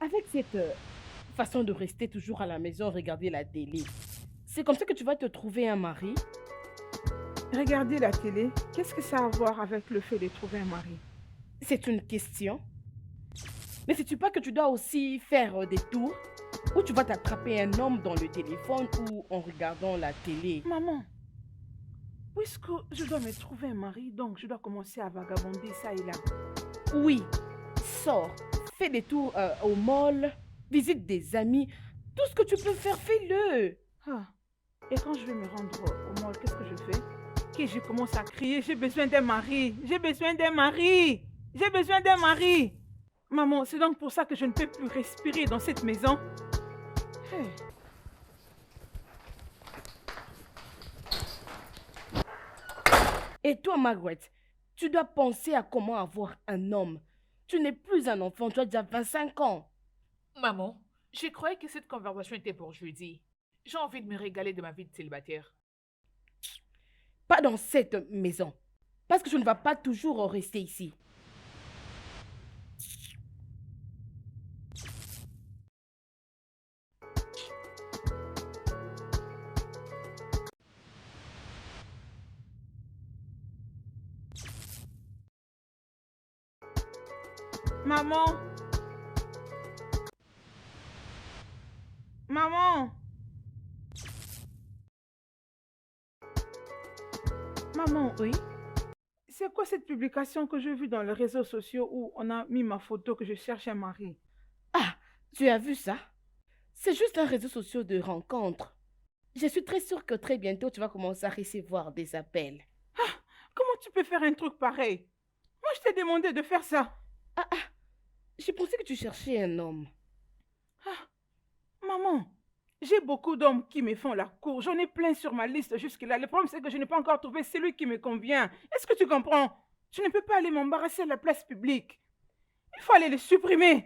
Avec cette façon de rester toujours à la maison, regarder la télé, c'est comme ça que tu vas te trouver un mari? Regarder la télé, qu'est-ce que ça a à voir avec le fait de trouver un mari? C'est une question. Mais sais-tu pas que tu dois aussi faire des tours où tu vas t'attraper un homme dans le téléphone ou en regardant la télé? Maman, puisque je dois me trouver un mari, donc je dois commencer à vagabonder ça et là. Oui, sors, fais des tours au mall, visite des amis, tout ce que tu peux faire, fais-le. Ah, et quand je vais me rendre au mall, qu'est-ce que je fais? Que je commence à crier, j'ai besoin d'un mari, j'ai besoin d'un mari, j'ai besoin d'un mari. Maman, c'est donc pour ça que je ne peux plus respirer dans cette maison. Hey. Et toi, Margaret, tu dois penser à comment avoir un homme. Tu n'es plus un enfant, tu as déjà 25 ans. Maman, je croyais que cette conversation était pour jeudi. J'ai envie de me régaler de ma vie de célibataire. Pas dans cette maison. Parce que je ne vais pas toujours rester ici. Maman, maman, maman, Oui? c'est quoi cette publication que j'ai vue dans les réseaux sociaux où on a mis ma photo que je cherche un mari? Ah, tu as vu ça? C'est juste un réseau social de rencontre. Je suis très sûre que très bientôt, tu vas commencer à recevoir des appels. Comment tu peux faire un truc pareil? Moi, je t'ai demandé de faire ça. Ah, ah, j'ai pensé que tu cherchais un homme. Ah, maman, j'ai beaucoup d'hommes qui me font la cour. J'en ai plein sur ma liste jusque-là. Le problème, c'est que je n'ai pas encore trouvé celui qui me convient. Est-ce que tu comprends? Tu ne peux pas aller m'embarrasser à la place publique. Il faut aller le supprimer.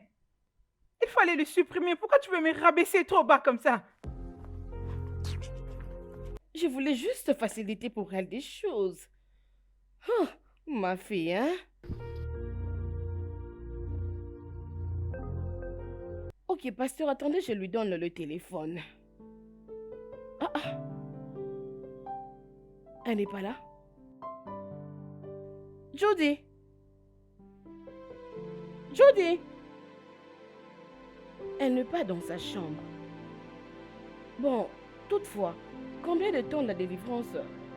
Il faut aller le supprimer. Pourquoi tu veux me rabaisser trop bas comme ça? Je voulais juste faciliter pour elle des choses. Oh, ma fille, hein? Ok, pasteur, attendez, je lui donne le téléphone. Ah, ah, elle n'est pas là? Jody! Jody! Elle n'est pas dans sa chambre. Bon, toutefois, combien de temps la délivrance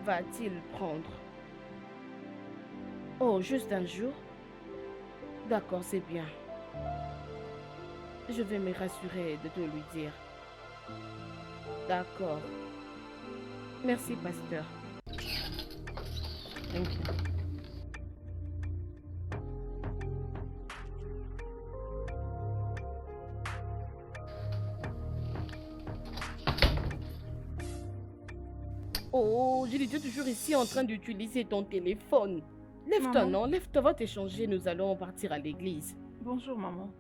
va-t-il prendre? Oh, juste un jour? D'accord, c'est bien. Je vais me rassurer de te lui dire. D'accord. Merci, pasteur. Thank you. Oh, je tu es toujours ici en train d'utiliser ton téléphone. Lève-toi, Maman. non? Lève-toi, va t'échanger, nous allons partir à l'église. Bonjour, maman.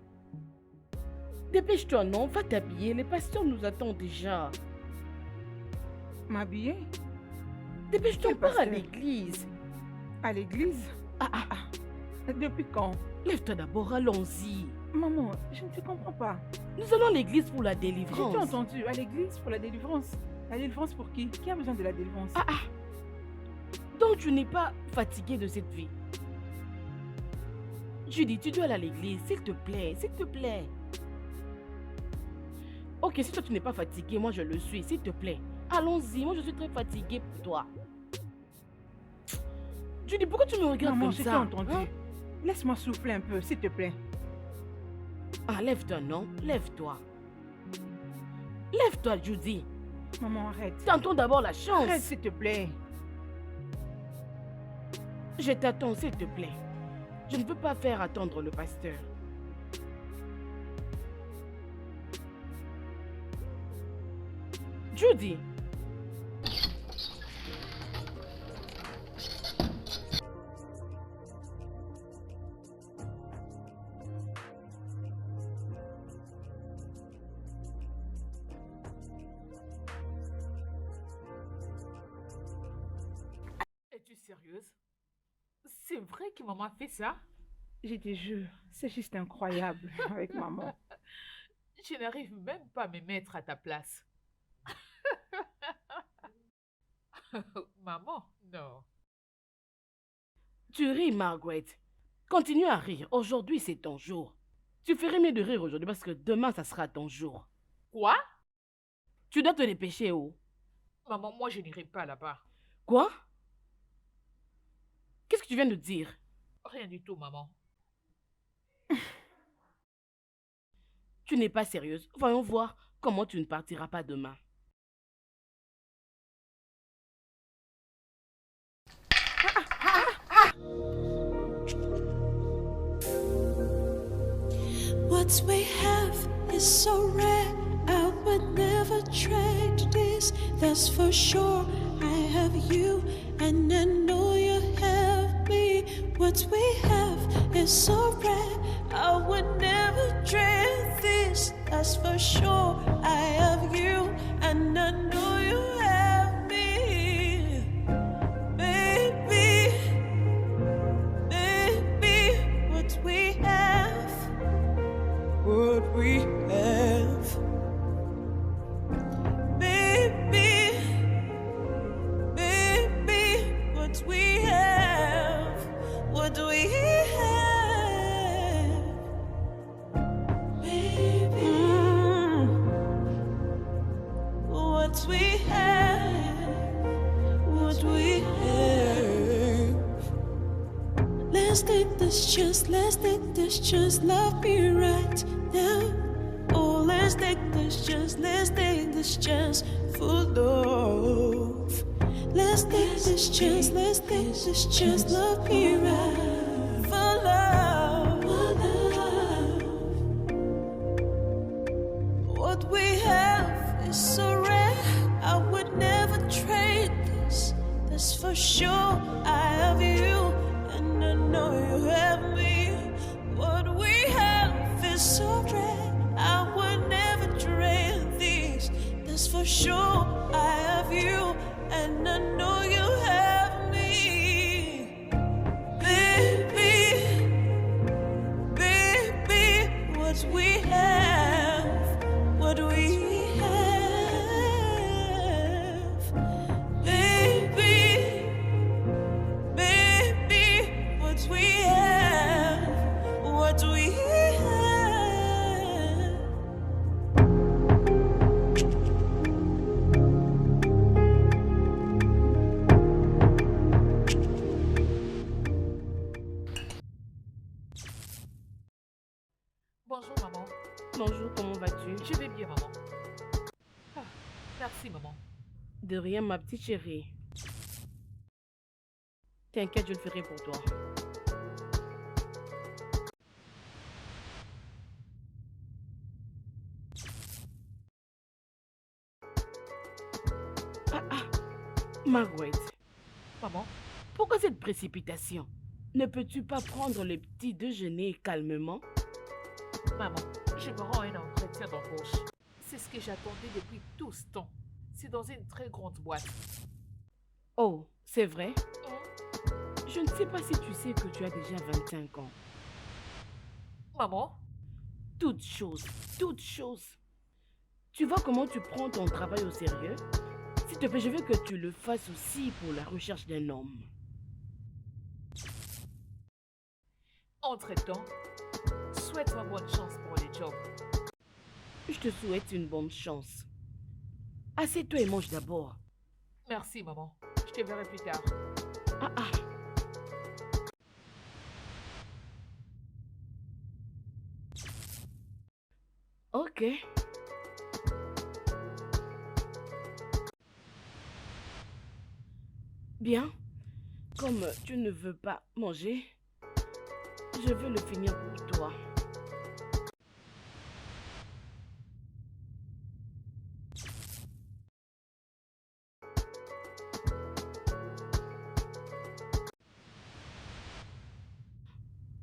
Dépêche-toi, non? Va t'habiller, les pasteurs nous attendent déjà. M'habiller? Dépêche-toi, Quel on part à pasteur? l'église. À l'église? Ah, ah, Depuis quand? lève-toi d'abord, allons-y. Maman, je ne te comprends pas. Nous allons à l'église pour la J'ai tout délivrance. entendu. À l'église pour la délivrance. La délivrance pour qui? Qui a besoin de la délivrance? Ah, ah. Donc tu n'es pas fatigué de cette vie. Judy, tu dois aller à l'église, s'il te plaît, s'il te plaît. Ok, si toi tu n'es pas fatigué, moi je le suis, s'il te plaît. Allons-y, moi je suis très fatiguée pour toi. Judy, pourquoi tu me regardes Maman, comme je t'ai ça? entendu. Hein? Laisse-moi souffler un peu, s'il te plaît. Ah, lève-toi, non? Lève-toi. Lève-toi, Judy. Maman, arrête. Tentons d'abord la Arrête, chance. s'il te plaît. Je t'attends, s'il te plaît. Je ne peux pas faire attendre le pasteur. Judy. Es-tu sérieuse? C'est vrai que maman fait ça? Je te jure, c'est juste incroyable avec maman. Je n'arrive même pas à me mettre à ta place. Maman, non. Tu ris, Margaret. Continue à rire. Aujourd'hui, c'est ton jour. Tu ferais mieux de rire aujourd'hui parce que demain, ça sera ton jour. Quoi? Tu dois te dépêcher, oh. Maman, moi, je n'irai pas là-bas. Quoi? Qu'est-ce que tu viens de dire? Rien du tout, maman. Tu n'es pas sérieuse. Voyons voir comment tu ne partiras pas demain. What we have is so rare, I would never trade this. That's for sure. I have you, and I know you have me. What we have is so rare, I would never trade this. That's for sure. I have you, and I know you have me. Baby, baby, what we have. What we have, baby, baby, what we have, what we have, baby, what we have, what we have. Let's take this chance, let's take this chance, love me right now. Oh, let's take this chance for love. Let's take this chance, let's take this chance, love me right for love. For love. What we have is so rare, I would never trade this. That's for sure. I have you, and I know you have me. What we have is so rare, I would never trade this. That's for sure. I have you, and I know you have me. Baby, baby, what we have, what we have. Baby, baby, what we have, what we have. Bonjour, maman. Bonjour, comment vas-tu? Je vais bien, maman. Ah, merci, maman. De rien, ma petite chérie. T'inquiète, je le ferai pour toi. Margaret, Maman, pourquoi cette précipitation? Ne peux-tu pas prendre le petit déjeuner calmement? maman, je me rends à un entretien d'embauche. C'est ce que j'attendais depuis tout ce temps. C'est dans une très grande boîte. Oh, c'est vrai? Hein? Je ne sais pas si tu sais que tu as déjà 25 ans. Maman, Toute chose, toute chose. Tu vois comment tu prends ton travail au sérieux? S'il te plaît, je veux que tu le fasses aussi pour la recherche d'un homme. entre-temps, souhaite-moi bonne chance pour le job. Je te souhaite une bonne chance. Assieds-toi et mange d'abord. Merci, maman. Je te verrai plus tard. Ah ah. Ok. Bien. Comme tu ne veux pas manger, je vais le finir pour toi.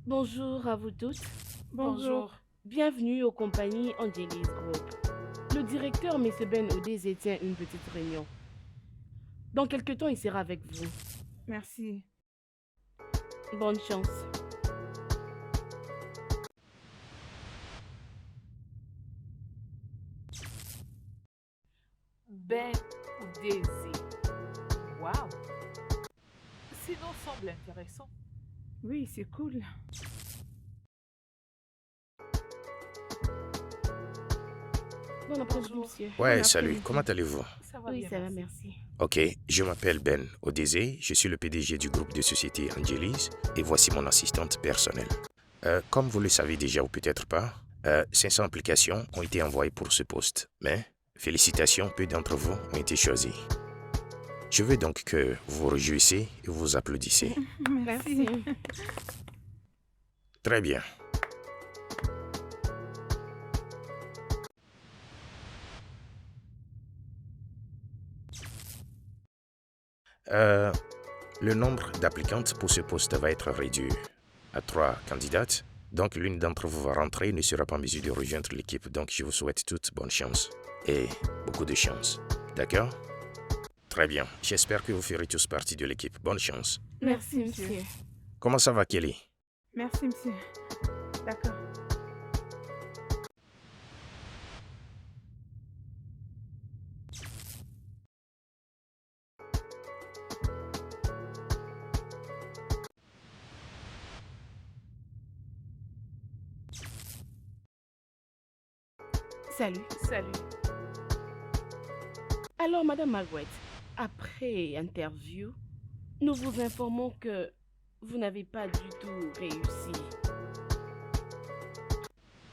Bonjour à vous toutes. Bonjour. Bienvenue aux compagnies Angelis Group. Le directeur, M. Ben Odeze, tient une petite réunion. Dans quelque temps, il sera avec vous. Merci. Bonne chance. Ben ou Daisy. Waouh! Ces noms semblent intéressants. Oui, c'est cool. Bon après-midi, Bonjour. monsieur. Ouais, Bon salut, après-midi. comment allez-vous? Ça va Oui, bien, ça va, merci. merci. Ok, je m'appelle Ben Odeze, je suis le PDG du groupe de société Angelis et voici mon assistante personnelle. Comme vous le savez déjà ou peut-être pas, 500 applications ont été envoyées pour ce poste, mais félicitations, peu d'entre vous ont été choisis. Je veux donc que vous vous réjouissez et vous applaudissez. Merci. Merci. Très bien. Le nombre d'applicantes pour ce poste va être réduit à 3 candidates. Donc, l'une d'entre vous va rentrer et ne sera pas en mesure de rejoindre l'équipe. Donc, je vous souhaite toute bonne chance et beaucoup de chance. D'accord? Très bien. J'espère que vous ferez tous partie de l'équipe. Bonne chance. Merci, monsieur. monsieur. Comment ça va, Kelly? Merci, monsieur. D'accord. Salut. Salut. Alors, Madame Margaret, après interview, nous vous informons que vous n'avez pas du tout réussi.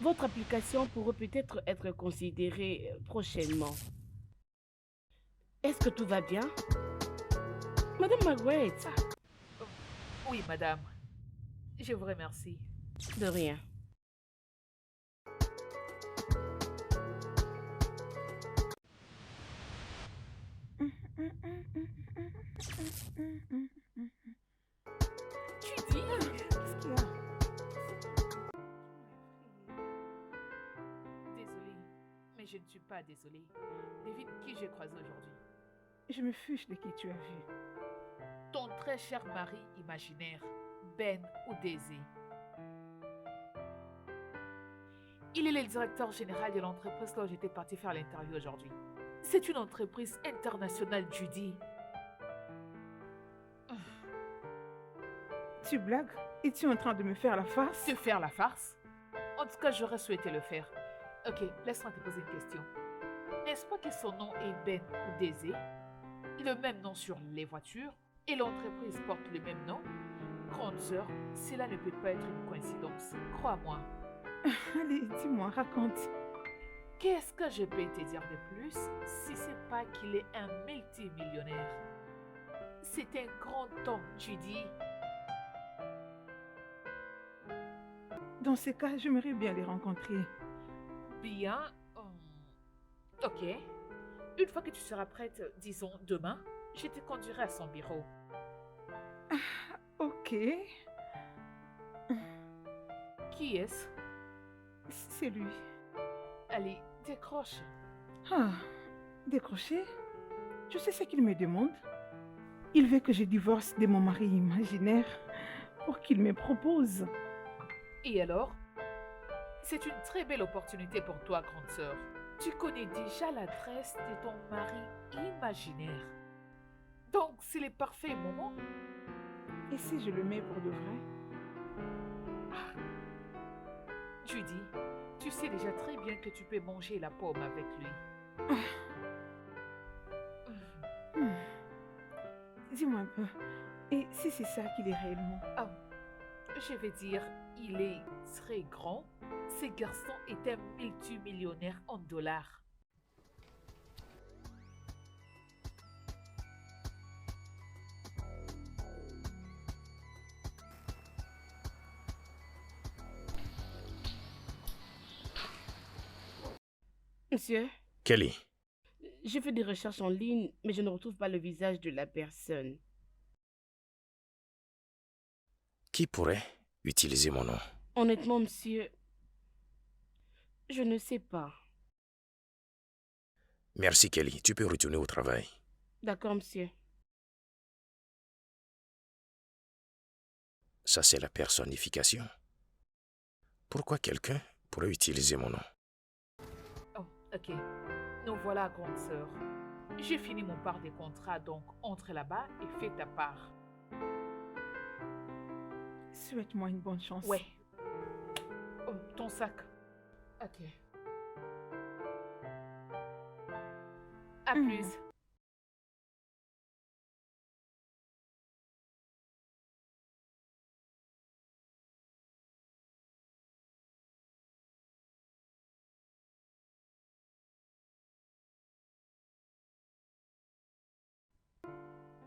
Votre application pourrait peut-être être considérée prochainement. Est-ce que tout va bien? Madame Margaret, Oui, madame. Je vous remercie. de rien. Tu dis? Qu'est-ce qu'il y a? Désolée, mais je ne suis pas désolée. Devine qui j'ai croisé aujourd'hui. Je me fiche de qui tu as vu. Ton très cher mari imaginaire, Ben Oudeze. Il est le directeur général de l'entreprise là où j'étais partie faire l'interview aujourd'hui. C'est une entreprise internationale, Judy. Tu blagues? Es-tu en train de me faire la farce? Se faire la farce? En tout cas, j'aurais souhaité le faire. Ok, laisse-moi te poser une question. N'est-ce pas que son nom est Ben Oudeze? Le même nom sur les voitures et l'entreprise porte le même nom? Grande sœur, cela ne peut pas être une coïncidence. Crois-moi. Allez, dis-moi, raconte. Qu'est-ce que je peux te dire de plus si c'est pas qu'il est un multimillionnaire? C'est un grand homme, tu dis. Dans ces cas, j'aimerais bien les rencontrer. Bien. Ok. Une fois que tu seras prête, disons demain, je te conduirai à son bureau. Ok. Qui est-ce? C'est lui. Allez, décroche. Ah, décroché? Tu sais ce qu'il me demande? Il veut que je divorce de mon mari imaginaire pour qu'il me propose. Et alors? C'est une très belle opportunité pour toi, grande sœur. Tu connais déjà l'adresse de ton mari imaginaire. Donc, c'est le parfait moment. Et si je le mets pour de vrai? Judy, tu sais déjà très bien que tu peux manger la pomme avec lui. Hmm. Dis-moi un peu. Et si c'est ça qu'il est réellement? Je vais dire, il est très grand. Ce garçon est un multimillionnaire en dollars. Monsieur, Kelly, j'ai fait des recherches en ligne, mais je ne retrouve pas le visage de la personne. qui pourrait utiliser mon nom? Honnêtement, monsieur, je ne sais pas. Merci, Kelly. Tu peux retourner au travail. D'accord, monsieur. Ça, c'est la personnification. Pourquoi quelqu'un pourrait utiliser mon nom? Oh, ok. Nous voilà, grande sœur. J'ai fini mon part des contrats, donc entre là-bas et fais ta part. Souhaite-moi une bonne chance. Ouais. Oh, ton sac. Ok. À plus.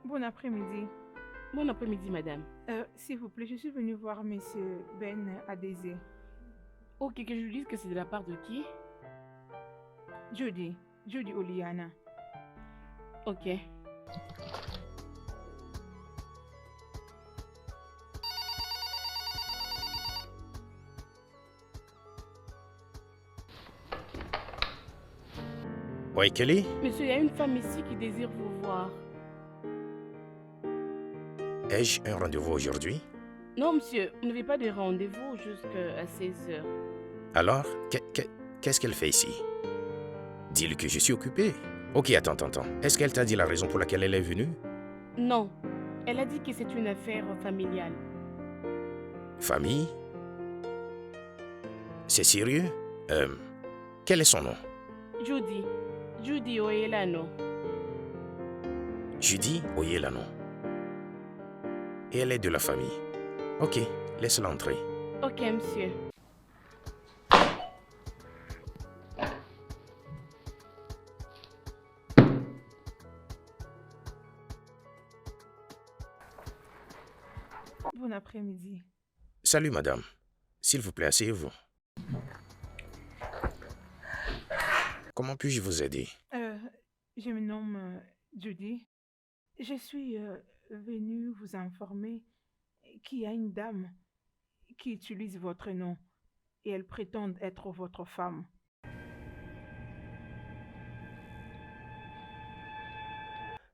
Bon après-midi. Bon après-midi, madame. S'il vous plaît, je suis venue voir Monsieur Ben Adésé. Ok, que je lui dise que c'est de la part de qui? Judy. Judy Oliana. Ok. Oui, Kelly? Monsieur, il y a une femme ici qui désire vous voir. Ai-je un rendez-vous aujourd'hui? Non, monsieur, vous n'avez pas de rendez-vous jusqu'à 16h. Alors, qu'est-ce qu'elle fait ici? Dis-lui que je suis occupé. Ok, attends. Est-ce qu'elle t'a dit la raison pour laquelle elle est venue? Non, elle a dit que c'est une affaire familiale. Famille? C'est sérieux? Quel est son nom? Judy. Judy Oyelano. Judy Oyelano. Et elle est de la famille. Ok, laisse-la entrer. Ok, monsieur. Bon après-midi. Salut, madame. S'il vous plaît, asseyez-vous. Comment puis-je vous aider? Je me nomme Judy. Je suis venue vous informer qu'il y a une dame qui utilise votre nom et elle prétend être votre femme.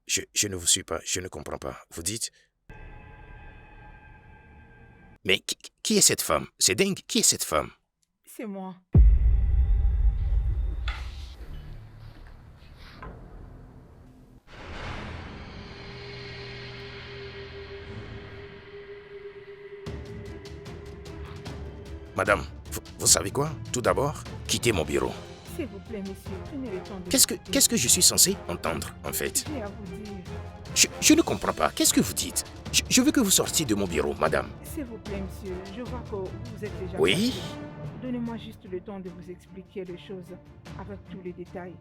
Je ne vous suis pas, je ne comprends pas. Vous dites... Mais qui est cette femme? C'est dingue, qui est cette femme? C'est moi. Madame, vous savez quoi? Tout d'abord, quittez mon bureau. S'il vous plaît, monsieur, prenez le temps de... Qu'est-ce que je suis censé entendre, en fait? J'ai à vous dire. Je ne comprends pas. Qu'est-ce que vous dites? Je veux que vous sortiez de mon bureau, madame. S'il vous plaît, monsieur, je vois que vous êtes déjà... Oui? fatigué. Donnez-moi juste le temps de vous expliquer les choses avec tous les détails.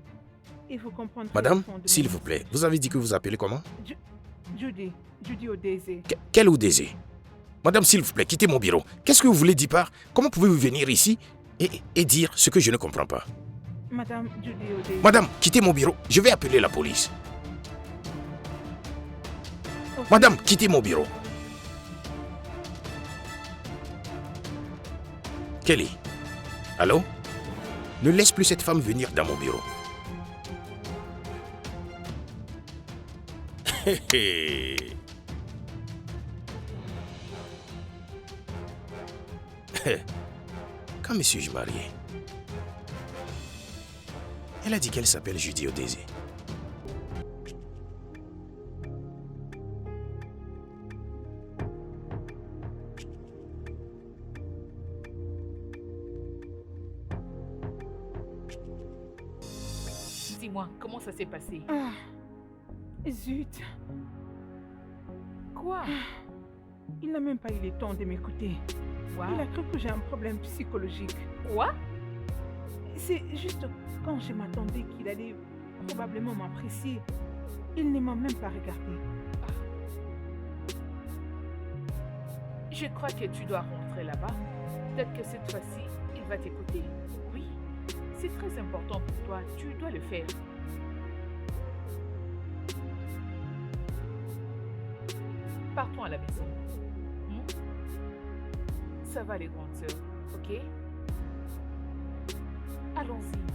Et vous comprendrez... Madame, le fond de s'il mon vous plaît, message. vous avez dit que vous appelez comment? Judy Odésé. Quel Odésé? Madame, s'il vous plaît, quittez mon bureau. Qu'est-ce que vous voulez dire par... Comment pouvez-vous venir ici et dire ce que je ne comprends pas? Madame Judy Odésé. Madame, quittez mon bureau. Je vais appeler la police. Ok. Madame, quittez mon bureau. Kelly, allô? Ne laisse plus cette femme venir dans mon bureau. Hé hé. Quand me suis-je marié? Elle a dit qu'elle s'appelle Judy Odésé. Dis-moi, comment ça s'est passé? Ah, zut. Quoi? Il n'a même pas eu le temps de m'écouter. Quoi? Il a cru que j'ai un problème psychologique. Quoi? C'est juste quand je m'attendais qu'il allait probablement m'apprécier. Il ne m'a même pas regardé. Je crois que tu dois rentrer là-bas. Peut-être que cette fois-ci, il va t'écouter. Oui, c'est très important pour toi. Tu dois le faire. Partons à la maison. Ça va les grandes sœurs, ok? Allons-y.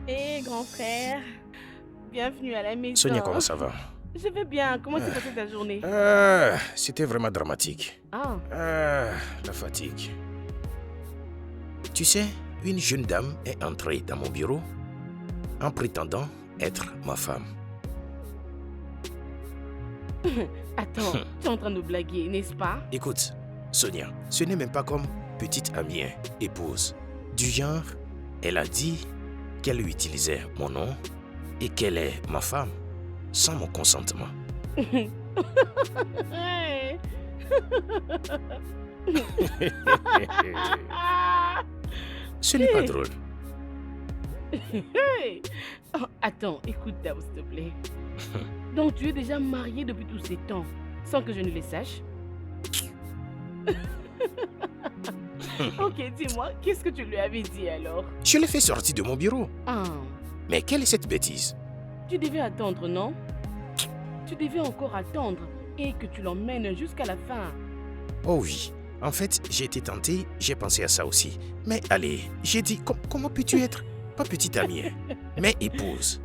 Hé, grand frère. Bienvenue à la maison. Sonia, comment ça va? Je vais bien. Comment s'est passée ta journée? C'était vraiment dramatique. Ah, La fatigue. Tu sais, une jeune dame est entrée dans mon bureau en prétendant être ma femme. attends. Tu es en train de blaguer, n'est-ce pas? Écoute, Sonia, ce n'est même pas comme petite amie, hein, épouse. Du genre, elle a dit qu'elle utilisait mon nom et qu'elle est ma femme sans mon consentement. Hey. Ce n'est pas drôle. Hey. Oh, attends, écoute d'abord, s'il te plaît. Donc tu es déjà marié depuis tous ces temps, sans que je ne le sache? Ok, dis-moi, qu'est-ce que tu lui avais dit alors? Je l'ai fait sortir de mon bureau. Ah, Mais quelle est cette bêtise? tu devais attendre, non? Tu devais encore attendre et que tu l'emmènes jusqu'à la fin. Oh oui, en fait, j'ai été tenté, j'ai pensé à ça aussi. Mais allez, j'ai dit, comment peux-tu être, pas petite amie, hein, mais épouse?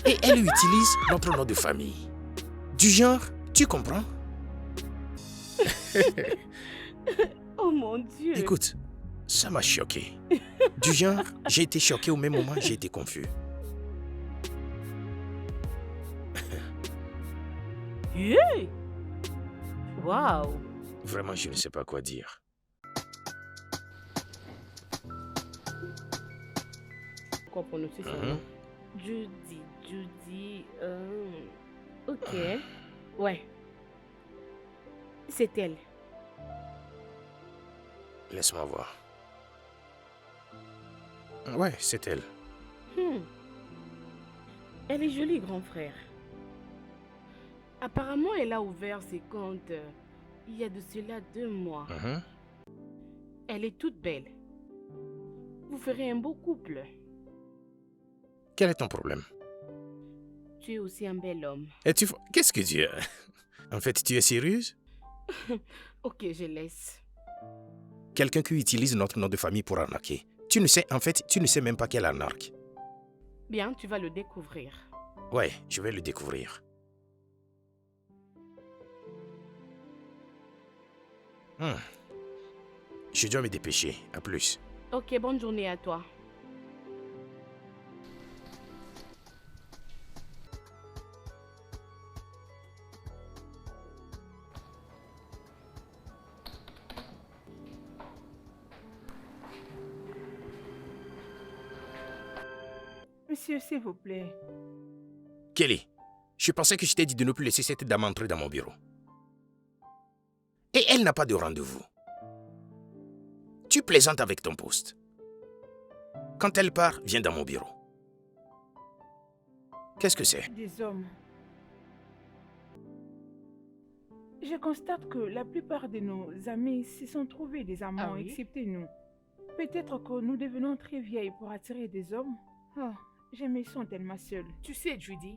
Et elle utilise notre nom de famille. Du genre, tu comprends? Oh mon Dieu. Écoute, ça m'a choqué. Du genre, j'ai été choqué au même moment, j'ai été confus. Hey! Waouh. Vraiment, je ne sais pas quoi dire. Quoi prononcer son Mhm. nom? Judy. Ok. Ouais. C'est elle. Laisse-moi voir. Ouais, c'est elle. Hmm. Elle est jolie, grand frère. Apparemment, elle a ouvert ses comptes il y a de cela 2 mois. Mhm. Elle est toute belle. Vous ferez un beau couple. Quel est ton problème? Tu es aussi un bel homme. Et qu'est-ce que tu as? En fait, tu es sérieuse? Ok, je laisse. Quelqu'un qui utilise notre nom de famille pour arnaquer. Tu ne sais même pas quelle arnaque. Bien, tu vas le découvrir. Ouais, je vais le découvrir. Je dois me dépêcher. À plus. Ok, bonne journée à toi. Monsieur, s'il vous plaît. Kelly, je pensais que je t'ai dit de ne plus laisser cette dame entrer dans mon bureau. Et elle n'a pas de rendez-vous. Tu plaisantes avec ton poste. Quand elle part, viens dans mon bureau. Qu'est-ce que c'est? Des hommes. Je constate que la plupart de nos amis se sont trouvés des amants, Ah oui? excepté nous. Peut-être que nous devenons très vieilles pour attirer des hommes. Oh, je me sens tellement seule. Tu sais, Judy,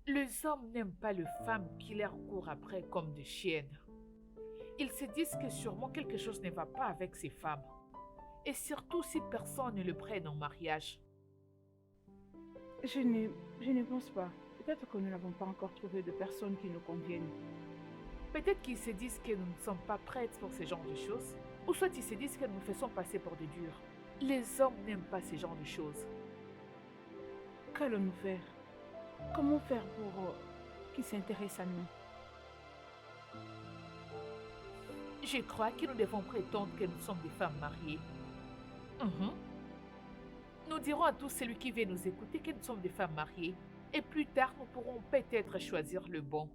les hommes n'aiment pas les femmes qui leur courent après comme des chiennes. Ils se disent que sûrement quelque chose ne va pas avec ces femmes. Et surtout si personne ne le prenne en mariage. Je ne pense pas. Peut-être que nous n'avons pas encore trouvé de personnes qui nous conviennent. Peut-être qu'ils se disent que nous ne sommes pas prêtes pour ce genre de choses. Ou soit ils se disent que nous nous faisons passer pour des durs. Les hommes n'aiment pas ce genre de choses. Qu'allons-nous faire? Comment faire pour qu'ils s'intéressent à nous? Je crois que nous devons prétendre que nous sommes des femmes mariées. Nous dirons à tous celui qui veut nous écouter que nous sommes des femmes mariées. Et plus tard, nous pourrons peut-être choisir le bon.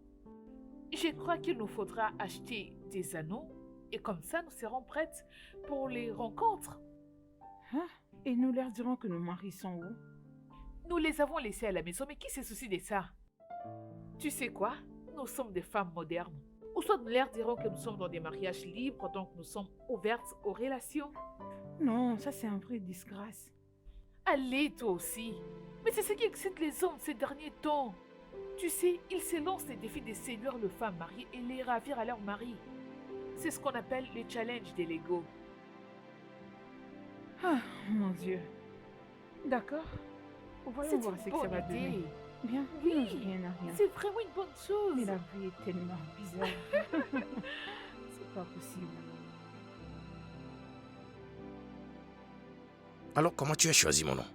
Je crois qu'il nous faudra acheter des anneaux. Et comme ça, nous serons prêtes pour les rencontres. Hein? Et nous leur dirons que nos maris sont où? Nous les avons laissés à la maison, mais qui se soucie de ça? Tu sais quoi? Nous sommes des femmes modernes. Ou soit nous leur dirons que nous sommes dans des mariages libres, donc nous sommes ouvertes aux relations. Non, ça c'est un vrai disgrâce. Allez, toi aussi. Mais c'est ce qui excite les hommes ces derniers temps. Tu sais, ils se lancent des défis de séduire les femmes mariées et les ravir à leur mari. C'est ce qu'on appelle le challenge de l'ego. Ah, mon Dieu. D'accord. Voyons C'est voir une ce que ça va bonne donner. idée. Bien, Oui. non, rien à rien. C'est vraiment une bonne chose. Mais la vie est tellement bizarre. C'est pas possible. Alors, comment tu as choisi mon nom?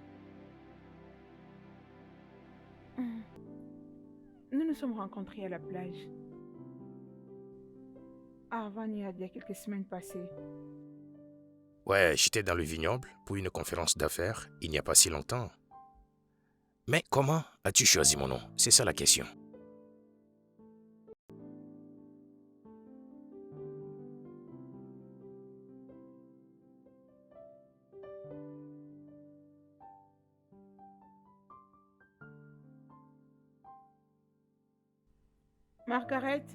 Nous nous sommes rencontrés à la plage. À Havana, il y a quelques semaines passées. Ouais, j'étais dans le vignoble pour une conférence d'affaires il n'y a pas si longtemps. Mais comment as-tu choisi mon nom? C'est ça la question. Margaret?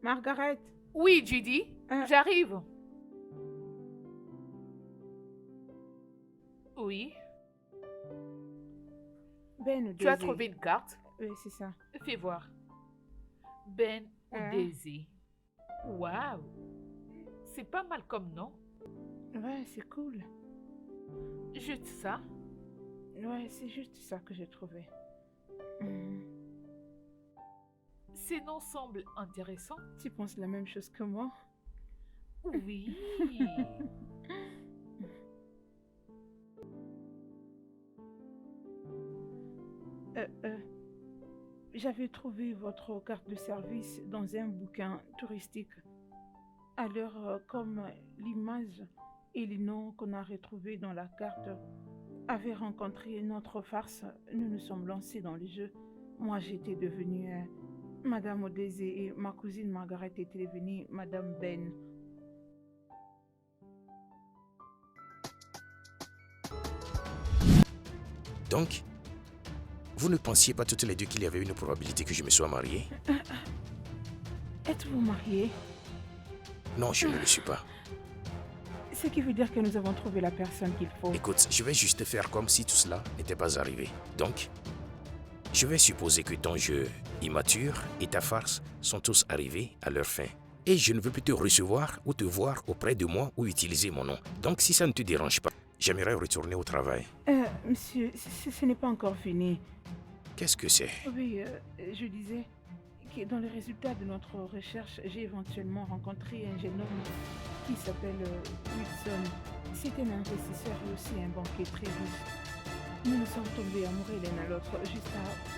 Margaret? Oui, Judy, j'arrive. Oui, Ben ou tu as Daisy? trouvé une carte? Oui, c'est ça. Fais voir. Ben ou Hein? Daisy. Waouh! C'est pas mal comme nom. Ouais, c'est cool. Juste ça. Ouais, c'est juste ça que j'ai trouvé. Mhm. Ces noms semblent intéressants. Tu penses la même chose que moi? Oui. J'avais trouvé votre carte de service dans un bouquin touristique. Alors, comme l'image et les noms qu'on a retrouvés dans la carte avaient rencontré notre farce, nous nous sommes lancés dans le jeu. Moi, j'étais devenue Madame Odésé et ma cousine Margaret était devenue Madame Ben. Donc, vous ne pensiez pas toutes les deux qu'il y avait une probabilité que je me sois marié? Êtes-vous mariés? Non, je ne le suis pas. Ce qui veut dire que nous avons trouvé la personne qu'il faut. Écoute, je vais juste faire comme si tout cela n'était pas arrivé. Donc, je vais supposer que ton jeu immature et ta farce sont tous arrivés à leur fin. Et je ne veux plus te recevoir ou te voir auprès de moi ou utiliser mon nom. Donc, si ça ne te dérange pas, j'aimerais retourner au travail. Monsieur, ce n'est pas encore fini. Qu'est-ce que c'est? Oui, je disais que dans les résultats de notre recherche, j'ai éventuellement rencontré un jeune homme qui s'appelle Wilson. C'est un investisseur et aussi un banquier très riche. Nous nous sommes tombés amoureux l'un à l'autre juste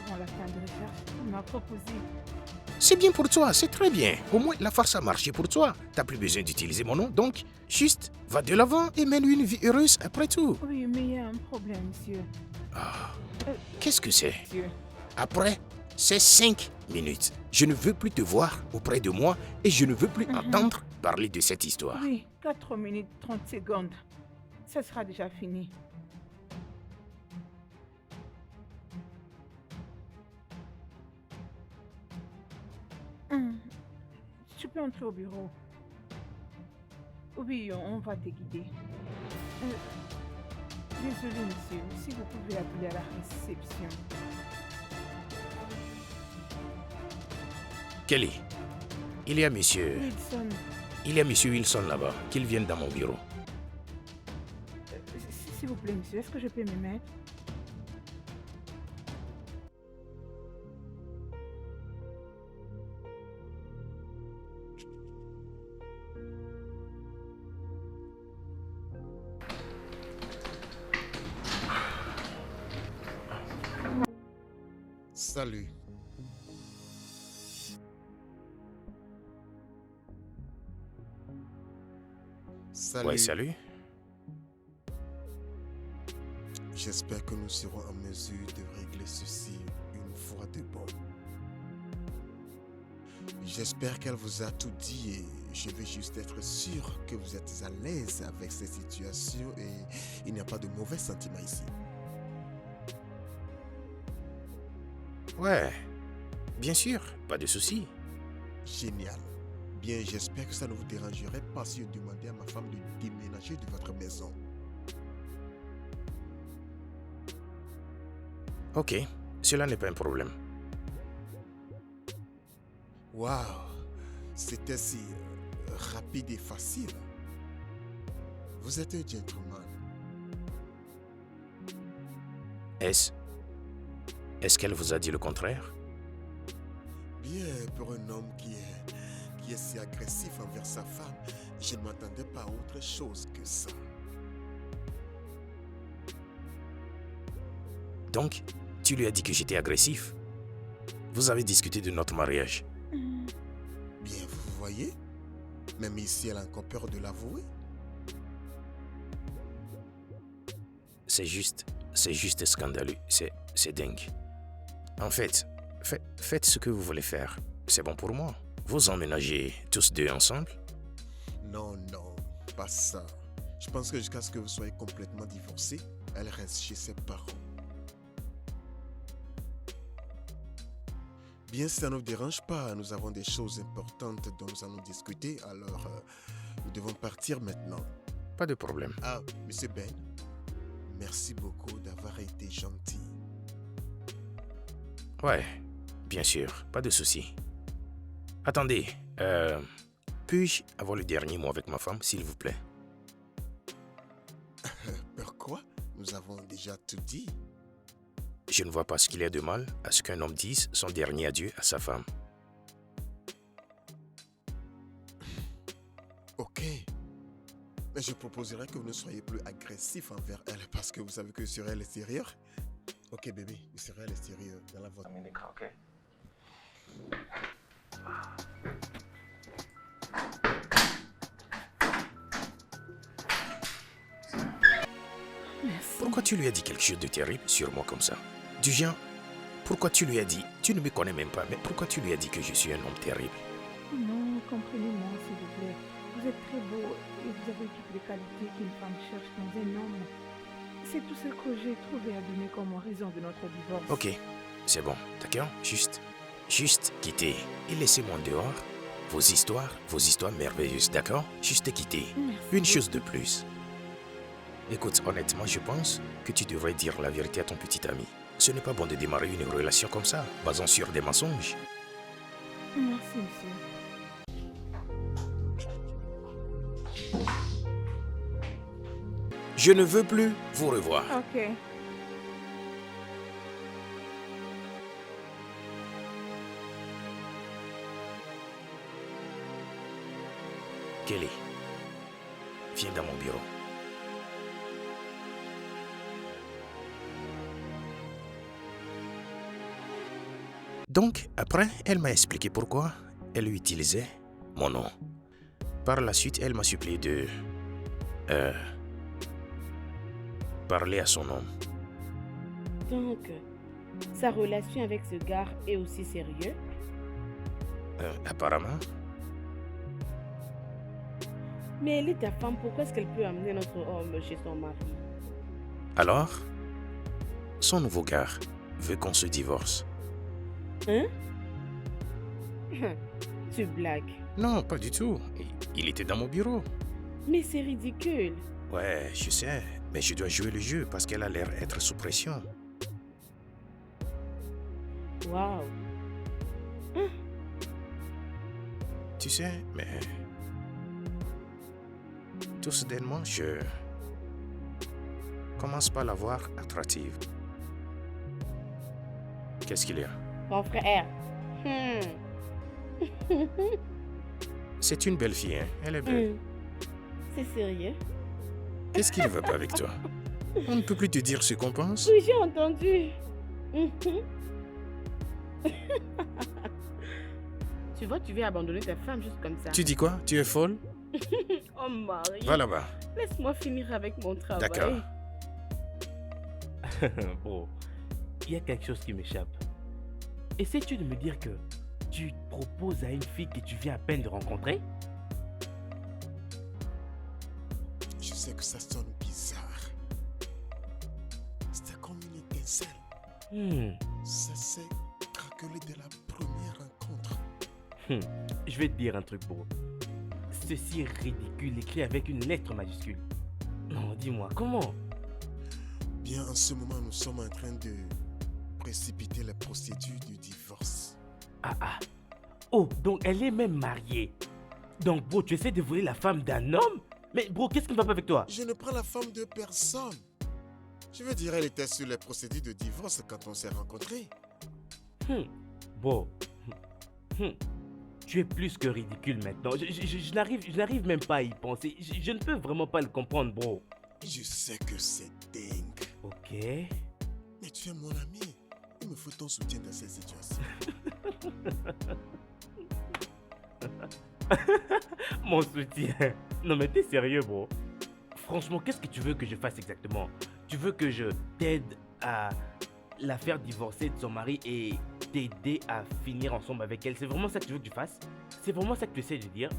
avant la fin de recherche. Il m'a proposé. C'est bien pour toi, c'est très bien. Au moins, la farce a marché pour toi. T'as plus besoin d'utiliser mon nom, donc juste va de l'avant et mène une vie heureuse après tout. Oui, mais il y a un problème, monsieur. Qu'est-ce que c'est? Monsieur. Après, c'est 5 minutes. Je ne veux plus te voir auprès de moi et je ne veux plus entendre parler de cette histoire. Oui, 4 minutes 30 secondes. Ça sera déjà fini. Tu peux entrer au bureau. Oui, on va te guider. Désolé, monsieur, si vous pouvez appeler à la réception. Kelly, il y a monsieur Wilson, Wilson là-bas, qu'il vienne dans mon bureau. s'il vous plaît, monsieur, est-ce que je peux me mettre? Salut. Salut. Ouais, salut. J'espère que nous serons en mesure de régler ceci une fois de bon. J'espère qu'elle vous a tout dit et je veux juste être sûr que vous êtes à l'aise avec cette situation et il n'y a pas de mauvais sentiments ici. Ouais, bien sûr, pas de souci. Génial. Bien, j'espère que ça ne vous dérangerait pas si je demandais à ma femme de déménager de votre maison. Ok, cela n'est pas un problème. Waouh, c'était si rapide et facile. Vous êtes un gentleman. Est-ce qu'elle vous a dit le contraire? Bien, pour un homme qui est si agressif envers sa femme, je ne m'attendais pas à autre chose que ça. Donc, tu lui as dit que j'étais agressif? Vous avez discuté de notre mariage. Bien, vous voyez? Même ici, elle a encore peur de l'avouer. C'est juste scandaleux. C'est dingue. En fait, faites ce que vous voulez faire. C'est bon pour moi. Vous emménagez tous deux ensemble? Non, pas ça. Je pense que jusqu'à ce que vous soyez complètement divorcés, elle reste chez ses parents. Bien, si ça ne vous dérange pas, nous avons des choses importantes dont nous allons discuter, alors nous devons partir maintenant. Pas de problème. Ah, Monsieur Ben, merci beaucoup d'avoir été gentil. Ouais, bien sûr, pas de souci. Attendez, puis-je avoir le dernier mot avec ma femme, s'il vous plaît? Pourquoi? Nous avons déjà tout dit. Je ne vois pas ce qu'il y a de mal à ce qu'un homme dise son dernier adieu à sa femme. Ok. Mais je proposerais que vous ne soyez plus agressif envers elle parce que vous savez que je serai à l'extérieur. Ok bébé, je serai à l'extérieur dans la voiture. Ok. Merci. Pourquoi tu lui as dit quelque chose de terrible sur moi comme ça? Du genre, pourquoi tu lui as dit, tu ne me connais même pas, mais pourquoi tu lui as dit que je suis un homme terrible? Non, comprenez-moi, s'il vous plaît. Vous êtes très beau et vous avez toutes les qualités qu'une femme cherche dans un homme. C'est tout ce que j'ai trouvé à donner comme raison de notre divorce. Ok, c'est bon, d'accord? Juste quitter et laissez-moi dehors. Vos histoires merveilleuses, d'accord? Juste quitter. Merci Une chose de plus. Écoute, honnêtement, je pense que tu devrais dire la vérité à ton petit ami. Ce n'est pas bon de démarrer une relation comme ça, basant sur des mensonges. Merci, monsieur. Je ne veux plus vous revoir. Ok. Kelly, viens dans mon bureau. Donc, après, elle m'a expliqué pourquoi elle utilisait mon nom. Par la suite, elle m'a supplié de parler à son homme. Donc, sa relation avec ce gars est aussi sérieuse? Apparemment, Mais elle est ta femme, pourquoi est-ce qu'elle peut amener notre homme chez son mari? alors, son nouveau gars veut qu'on se divorce. Hein? Tu blagues. Non, pas du tout. Il était dans mon bureau. Mais c'est ridicule. Ouais, je sais, mais je dois jouer le jeu parce qu'elle a l'air être sous pression. Waouh. Tu sais, mais tout soudainement, je commence pas à la voir attractive. Qu'est-ce qu'il y a? Mon frère. C'est une belle fille, hein? Elle est belle. C'est sérieux? Qu'est-ce qui ne va pas avec toi? On ne peut plus te dire ce qu'on pense? Oui, j'ai entendu. Tu vois, tu viens abandonner ta femme juste comme ça. Tu dis quoi? Tu es folle? Oh Marie. Va là-bas. Laisse-moi finir avec mon travail. D'accord. Bro, il y a quelque chose qui m'échappe. Essaies-tu de me dire que tu proposes à une fille que tu viens à peine de rencontrer? Je sais que ça sonne bizarre. C'était comme une étincelle. Ça s'est craquelé dès la première rencontre. Je vais te dire un truc, bro. Ceci est ridicule, écrit avec une lettre majuscule. Non, dis-moi, comment? Bien, en ce moment, nous sommes en train de précipiter la procédure du divorce. Ah. Oh, donc elle est même mariée. Donc, bro, tu essaies de voler la femme d'un homme? Mais, bro, qu'est-ce qui ne va pas avec toi? Je ne prends la femme de personne. Je veux dire, elle était sur les procédures de divorce quand on s'est rencontrés. Bon. Tu es plus que ridicule maintenant. Je n'arrive même pas à y penser. Je ne peux vraiment pas le comprendre, bro. Je sais que c'est dingue. Ok. Mais tu es mon ami. Il me faut ton soutien dans cette situation. Mon soutien. Non mais t'es sérieux, bro. Franchement, qu'est-ce que tu veux que je fasse exactement? Tu veux que je t'aide à la faire divorcer de son mari et t'aider à finir ensemble avec elle? C'est vraiment ça que tu veux que tu fasses? C'est vraiment ça que tu essaies de dire?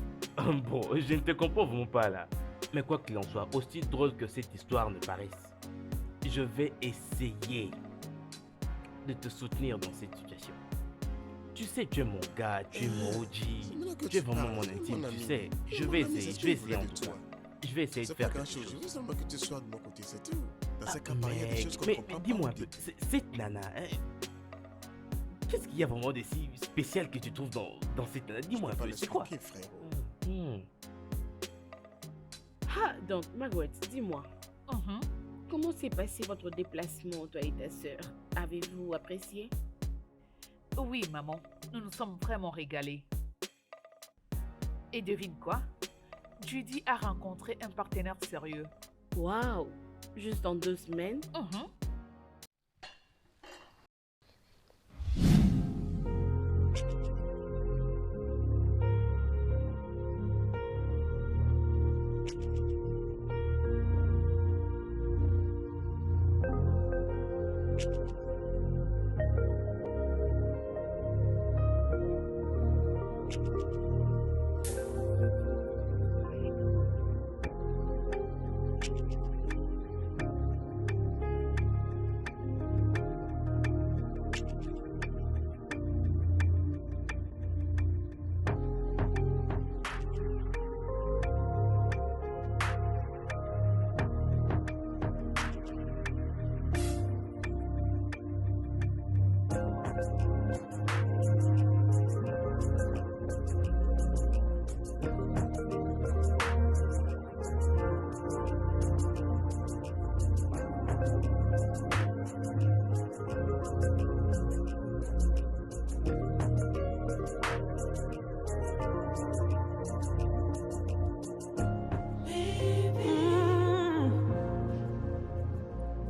Bon, je ne te comprends vraiment pas là. Mais quoi qu'il en soit, aussi drôle que cette histoire ne paraisse, je vais essayer de te soutenir dans cette situation. Tu sais, tu es mon gars, tu es mon OG, tu es vraiment mon intime, tu sais. Je vais essayer en tout cas. Je vais essayer de faire quelque chose. Je veux seulement que tu sois de mon côté, c'est tout. Dans ce cas, il y a des Mec, choses qu'on mais comprend pas. dis-moi un peu, cette nana, hein, qu'est-ce qu'il y a vraiment de si spécial que tu trouves dans cette nana? Dis-moi un peu, c'est quoi? Hmm. Ah, donc, Margaret, dis-moi, Mhm. comment s'est passé votre déplacement, toi et ta sœur? Avez-vous apprécié? Oui, maman, nous nous sommes vraiment régalés. Et devine quoi? Judy a rencontré un partenaire sérieux. Waouh! Juste en 2 semaines? Mhm.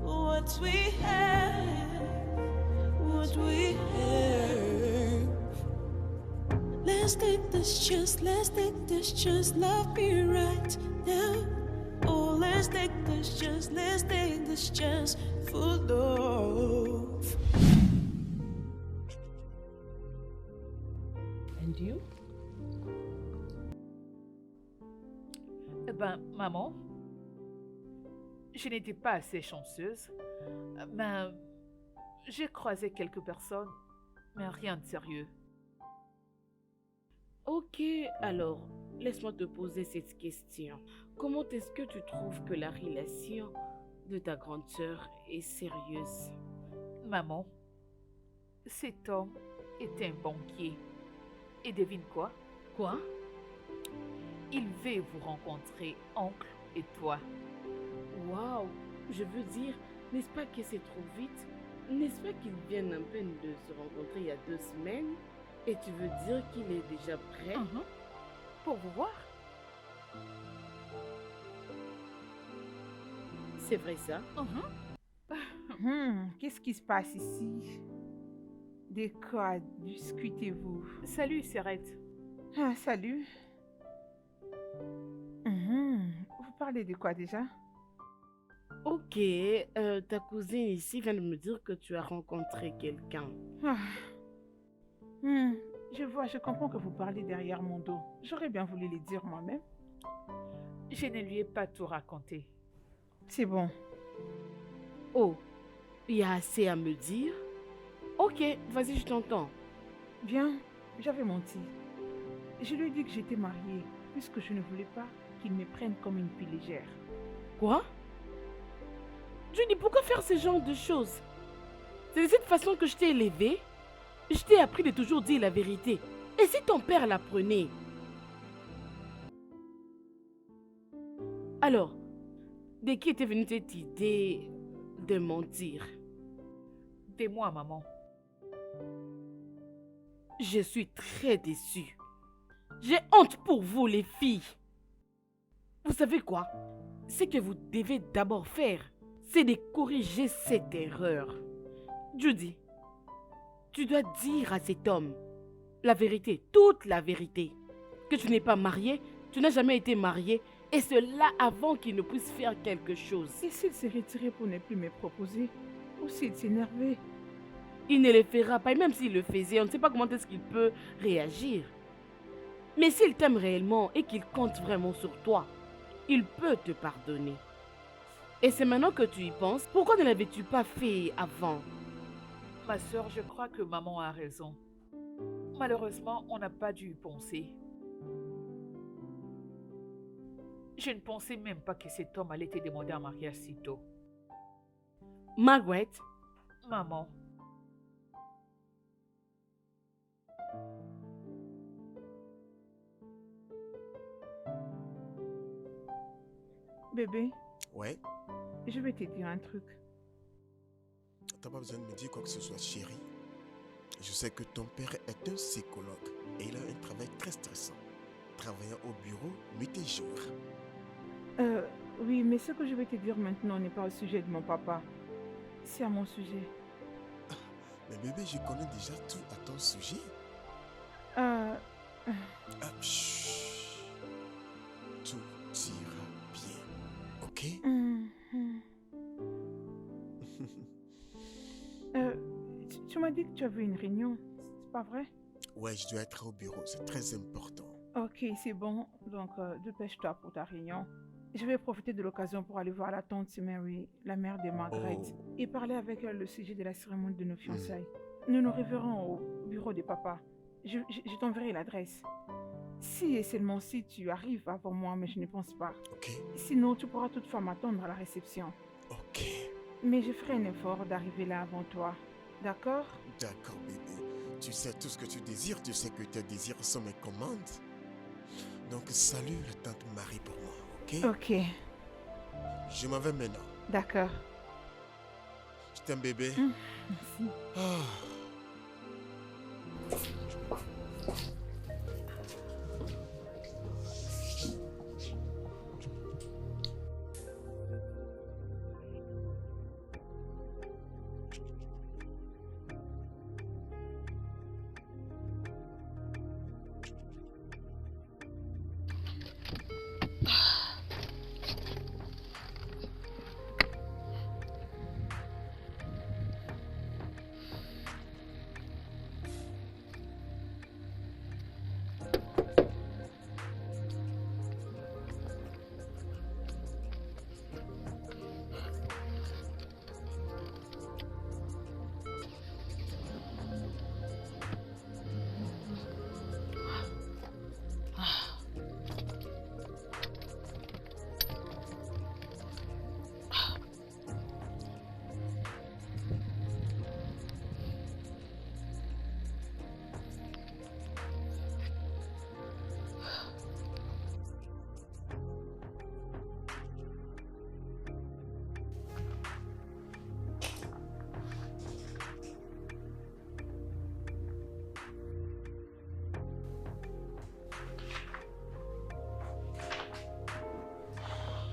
What we have, what we have. Let's take this chance, love me right now. Oh, let's take this chance for love. And you? Eh ben, maman, je n'étais pas assez chanceuse, mais j'ai croisé quelques personnes, mais rien de sérieux. Ok, alors, laisse-moi te poser cette question. Comment est-ce que tu trouves que la relation de ta grande sœur est sérieuse? Maman, cet homme est un banquier. Et devine quoi? Quoi? Il veut vous rencontrer, oncle et toi. Waouh! Je veux dire, n'est-ce pas que c'est trop vite? N'est-ce pas qu'ils viennent à peine de se rencontrer il y a 2 semaines? Et tu veux dire qu'il est déjà prêt? Mhm. Pour vous voir? C'est vrai ça? Mhm. Qu'est-ce qui se passe ici? De quoi discutez-vous? Salut, Serette. Ah, salut. Vous parlez de quoi déjà? Ok, ta cousine ici vient de me dire que tu as rencontré quelqu'un. Ah. Je comprends que vous parlez derrière mon dos. J'aurais bien voulu les dire moi-même. Je ne lui ai pas tout raconté. C'est bon. Oh, il y a assez à me dire? Ok, vas-y, je t'entends. Bien, j'avais menti. Je lui ai dit que j'étais mariée, puisque je ne voulais pas qu'il me prenne comme une fille légère. Quoi? Judy, pourquoi faire ce genre de choses? C'est de cette façon que je t'ai élevée. Je t'ai appris de toujours dire la vérité. Et si ton père l'apprenait? Alors, de qui était venue cette idée de mentir. Dis-moi, maman. Je suis très déçue. J'ai honte pour vous, les filles. Vous savez quoi? Ce que vous devez d'abord faire, c'est de corriger cette erreur. Judy, tu dois dire à cet homme la vérité, toute la vérité. Que tu n'es pas mariée, tu n'as jamais été mariée, et cela avant qu'il ne puisse faire quelque chose. Et s'il s'est retiré pour ne plus me proposer? Ou s'il s'est énervé? Il ne le fera pas, et même s'il le faisait, on ne sait pas comment est-ce qu'il peut réagir. Mais s'il t'aime réellement et qu'il compte vraiment sur toi, il peut te pardonner. Et c'est maintenant que tu y penses, pourquoi ne l'avais-tu pas fait avant? Ma sœur, je crois que maman a raison. Malheureusement, on n'a pas dû y penser. Je ne pensais même pas que cet homme allait te demander en mariage si tôt. Margaret, Maman, Bébé, Ouais, je vais te dire un truc. t'as pas besoin de me dire quoi que ce soit, chérie. Je sais que ton père est un psychologue et il a un travail très stressant. Travaillant au bureau, nuit et jour. Oui, mais ce que je vais te dire maintenant n'est pas au sujet de mon papa. C'est à mon sujet. Mais bébé, je connais déjà tout à ton sujet. Euh, Ah, chut. Tout ira bien, ok? hum, hum. Tu m'as dit que tu avais une réunion, c'est pas vrai? Ouais, je dois être au bureau, c'est très important. Ok, c'est bon. Donc, dépêche-toi pour ta réunion. Je vais profiter de l'occasion pour aller voir la tante Mary, la mère de Margaret, Oh. et parler avec elle le sujet de la cérémonie de nos fiançailles. Nous nous reverrons au bureau de papa. Je t'enverrai l'adresse. Si et seulement si tu arrives avant moi, mais je ne pense pas. Ok, Sinon, tu pourras toutefois m'attendre à la réception. ok. Mais je ferai un effort d'arriver là avant toi. D'accord? D'accord, bébé. Tu sais tout ce que tu désires, tu sais que tes désirs sont mes commandes. Donc, salut la tante Marie pour moi, ok? Ok, Je m'en vais maintenant. d'accord. Je t'aime, bébé. Merci. Ah.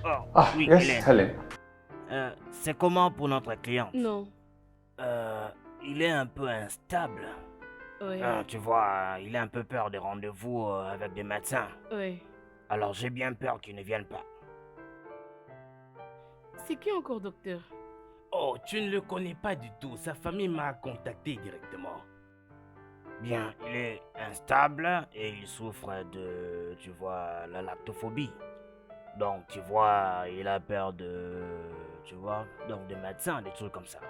Oh, Ah, oui, yes, Hélène. Helen. C'est comment pour notre cliente? non. Il est un peu instable. Oui, Tu vois, il a un peu peur des rendez-vous avec des médecins. oui. Alors j'ai bien peur qu'il ne vienne pas. C'est qui encore, docteur? Oh, tu ne le connais pas du tout. Sa famille m'a contacté directement. Bien, il est instable et il souffre de, tu vois, la lactophobie. Donc, tu vois, il a peur de, tu vois, donc des médecins, des trucs comme ça.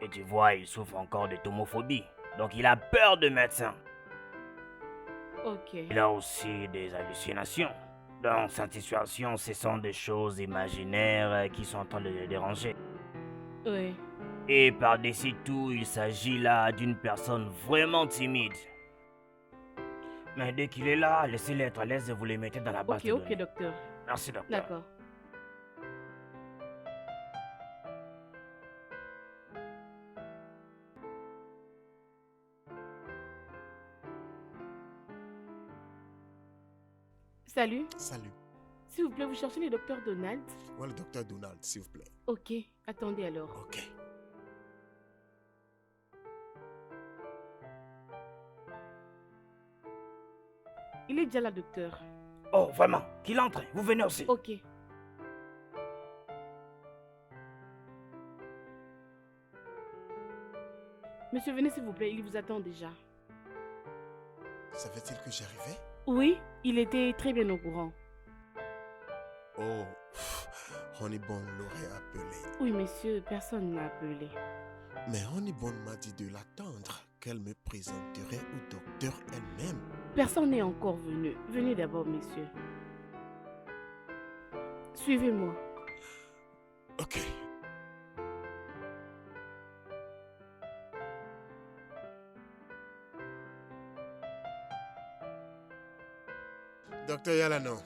Et tu vois, il souffre encore de tomophobie. Donc, il a peur de médecins. Ok. Il a aussi des hallucinations. Dans cette situation, ce sont des choses imaginaires qui sont en train de le déranger. Oui. Et par-dessus tout, il s'agit là d'une personne vraiment timide. Mais dès qu'il est là, laissez-le être à l'aise et vous le mettez dans la base Ok, de ok, données. docteur. Merci, docteur. D'accord. Salut. Salut. S'il vous plaît, vous cherchez le docteur Donald? Ouais, le docteur Donald, s'il vous plaît. Ok, attendez alors. Ok. Il est déjà là, docteur. Oh, vraiment, qu'il entre, vous venez aussi. Ok. Monsieur, venez s'il vous plaît, il vous attend déjà. Savait-il que j'arrivais? Oui, il était très bien au courant. Oh, Honeyborn l'aurait appelé. Oui, monsieur, personne n'a appelé. Mais Honeyborn m'a dit de l'attendre, qu'elle me présenterait au docteur elle-même. Personne n'est encore venu. Venez d'abord, messieurs. Suivez-moi. Ok. Docteur Yalano,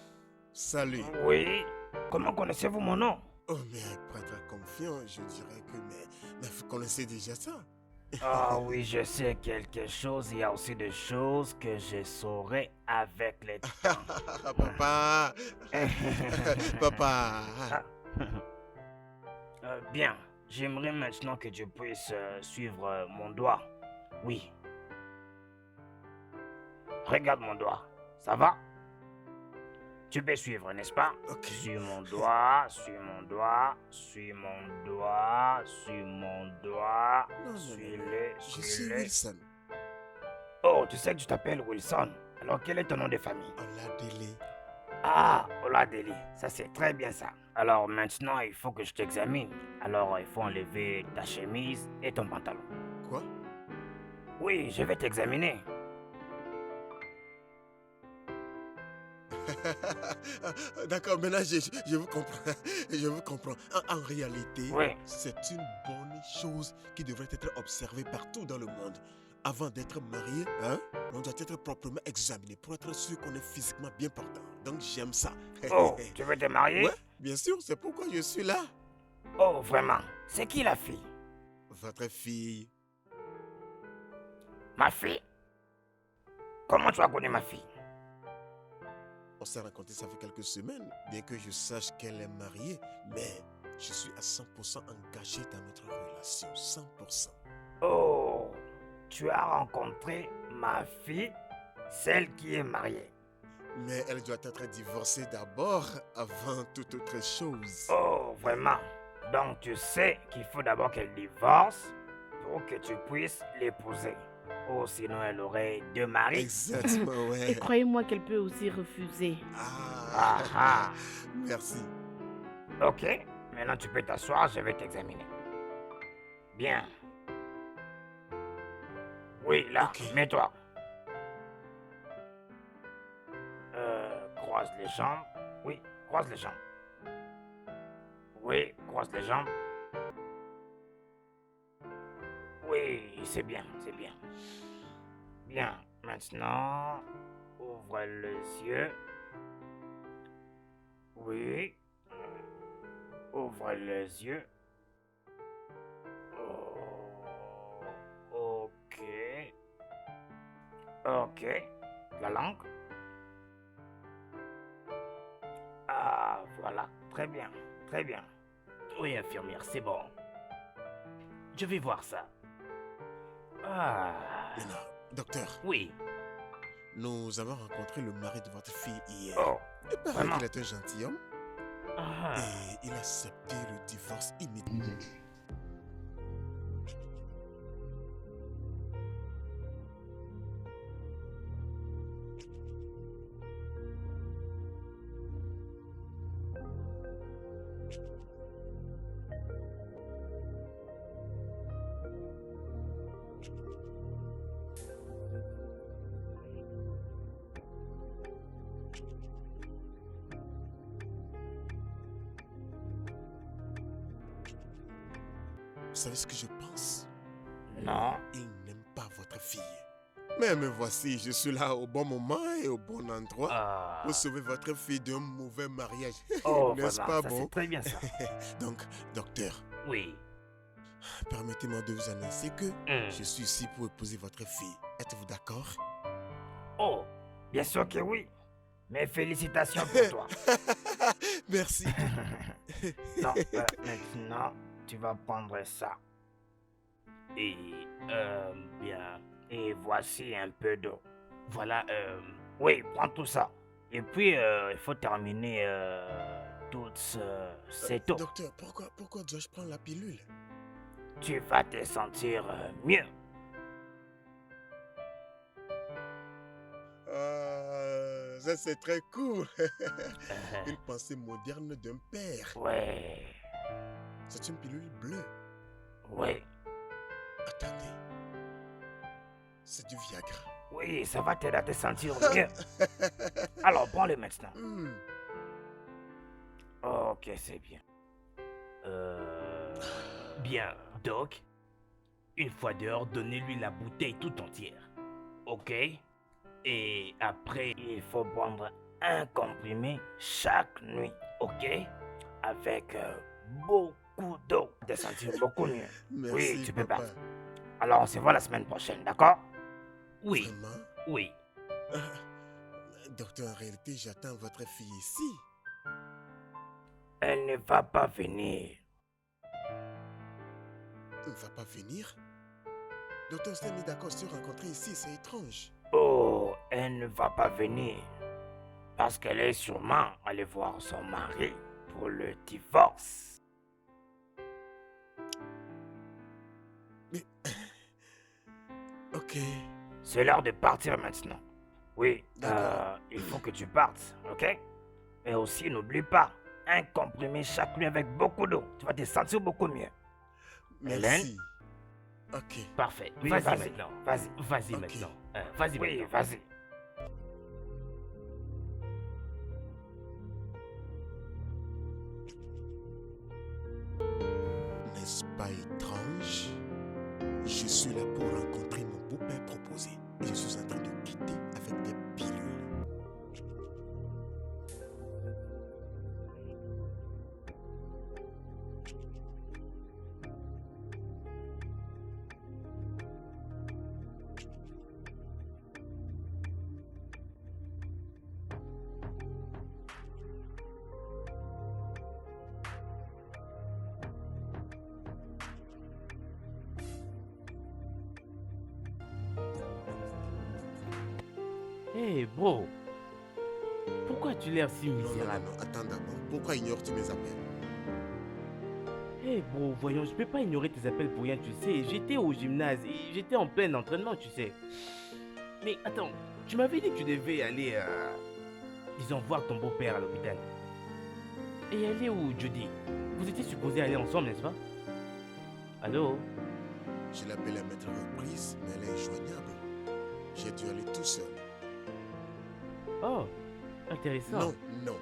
salut. Oui, comment connaissez-vous mon nom? Oh, mais pour être confiant, je dirais que... Mais vous connaissez déjà ça. Ah oui, je sais quelque chose. Il y a aussi des choses que je saurai avec les temps. Papa. Papa. Bien, j'aimerais maintenant que tu puisses suivre mon doigt. Oui. Regarde mon doigt. Ça va? Tu peux suivre, n'est-ce pas? Ok. Suis mon doigt, suis mon doigt, suis mon doigt, suis mon doigt. Non. Suis-le, Je suis suis-le. Wilson. Oh, tu sais que tu t'appelles Wilson. Alors quel est ton nom de famille? Oladele. Ah, Oladeli, ça c'est très bien ça. Alors maintenant, il faut que je t'examine. Alors il faut enlever ta chemise et ton pantalon. Quoi? Oui, je vais t'examiner. D'accord, maintenant je vous comprends. Je vous comprends. En réalité, Oui. c'est une bonne chose qui devrait être observée partout dans le monde. Avant d'être marié, hein, on doit être proprement examiné pour être sûr qu'on est physiquement bien portant. Donc j'aime ça. Oh, tu veux te marier? Ouais, bien sûr, c'est pourquoi je suis là. Oh, vraiment? C'est qui la fille? Votre fille. Ma fille? Comment tu as connu ma fille? On s'est rencontrés ça fait quelques semaines, bien que je sache qu'elle est mariée, mais je suis à 100% engagé dans notre relation. 100%. Oh, tu as rencontré ma fille, celle qui est mariée. Mais elle doit être divorcée d'abord, avant toute autre chose. Oh, vraiment? Donc tu sais qu'il faut d'abord qu'elle divorce pour que tu puisses l'épouser. Oh, sinon elle aurait deux maris. Exactement, Et ouais. croyez-moi qu'elle peut aussi refuser. Ah, ah. Merci. Ok, maintenant tu peux t'asseoir, je vais t'examiner. Bien. Oui, là, Ok. mets-toi. Croise les jambes. Oui, croise les jambes. Oui, croise les jambes. Oui, c'est bien, c'est bien. Bien, maintenant, ouvre les yeux. Oui. Ouvre les yeux. Oh, ok. Ok. La langue. Ah, voilà. Très bien. Très bien. Oui, infirmière, c'est bon. Je vais voir ça. Ah. Maintenant, docteur, Oui. nous avons rencontré le mari de votre fille hier. Oh. Il paraît vraiment? qu'il est un gentilhomme Ah. et il a accepté le divorce immédiat. Vous savez ce que je pense? Non. Il n'aime pas votre fille. Mais me voici, je suis là au bon moment et au bon endroit Ah. pour sauver votre fille d'un mauvais mariage. Oh, N'est-ce vraiment, pas ça, bon? c'est très bien ça. Donc, docteur, Oui. permettez-moi de vous annoncer que Hmm. je suis ici pour épouser votre fille. Êtes-vous d'accord? Oh, bien sûr que oui. Mes félicitations pour toi. Merci. Non, maintenant, tu vas prendre ça. Et, bien, Et voici un peu d'eau. voilà, Oui, prends tout ça. Et puis, il faut terminer toute cette eau. Docteur, pourquoi dois-je prendre la pilule? Tu vas te sentir mieux. Ça c'est très cool. Une pensée moderne d'un père. Ouais, C'est une pilule bleue. ouais. Attendez. C'est du Viagra. Oui, ça va t'aider à te sentir mieux. Alors, prends-le maintenant. Hmm. Ok, c'est bien. bien, Doc, une fois dehors, donnez-lui la bouteille tout entière. Ok? Et après, Il faut prendre un comprimé chaque nuit, ok? Avec beaucoup d'eau. Te sentir beaucoup mieux. Merci, Oui, tu peux papa. partir. Alors, on se voit la semaine prochaine, d'accord? oui, Vraiment? oui. Docteur, en réalité, j'attends votre fille ici. Elle ne va pas venir. Elle ne va pas venir? Docteur s'est mis d'accord sur rencontrer ici, c'est étrange. Oh, elle ne va pas venir. Parce qu'elle est sûrement allée voir son mari pour le divorce. Mais... Ok. C'est l'heure de partir maintenant. Oui, D'accord. il faut que tu partes, ok? Et aussi, n'oublie pas, un comprimé chaque nuit avec beaucoup d'eau. Tu vas te sentir beaucoup mieux. Merci. Ok. Parfait. Oui, vas-y vas-y, maintenant. vas-y. Vas-y Ok. maintenant. Vas-y Oui, maintenant. vas-y. N'est-ce pas étrange? Je suis là pour rencontrer mon beau-père proposé. Et je suis en train de quitter avec des pilules. Hey bro, pourquoi as-tu l'air si Non, non, non, misérable? non, attends d'abord. Pourquoi ignores-tu mes appels? Hey bro, voyons, je peux pas ignorer tes appels pour rien, tu sais. J'étais au gymnase et j'étais en plein entraînement, tu sais. Mais attends, tu m'avais dit que tu devais aller, disons, voir ton beau-père à l'hôpital. Et aller où, Judy? Vous étiez supposés aller ensemble, n'est-ce pas? Allô? Je l'appelle à mettre reprise, mais elle est injoignable. J'ai dû aller tout seul. Oh, intéressant. Non, non.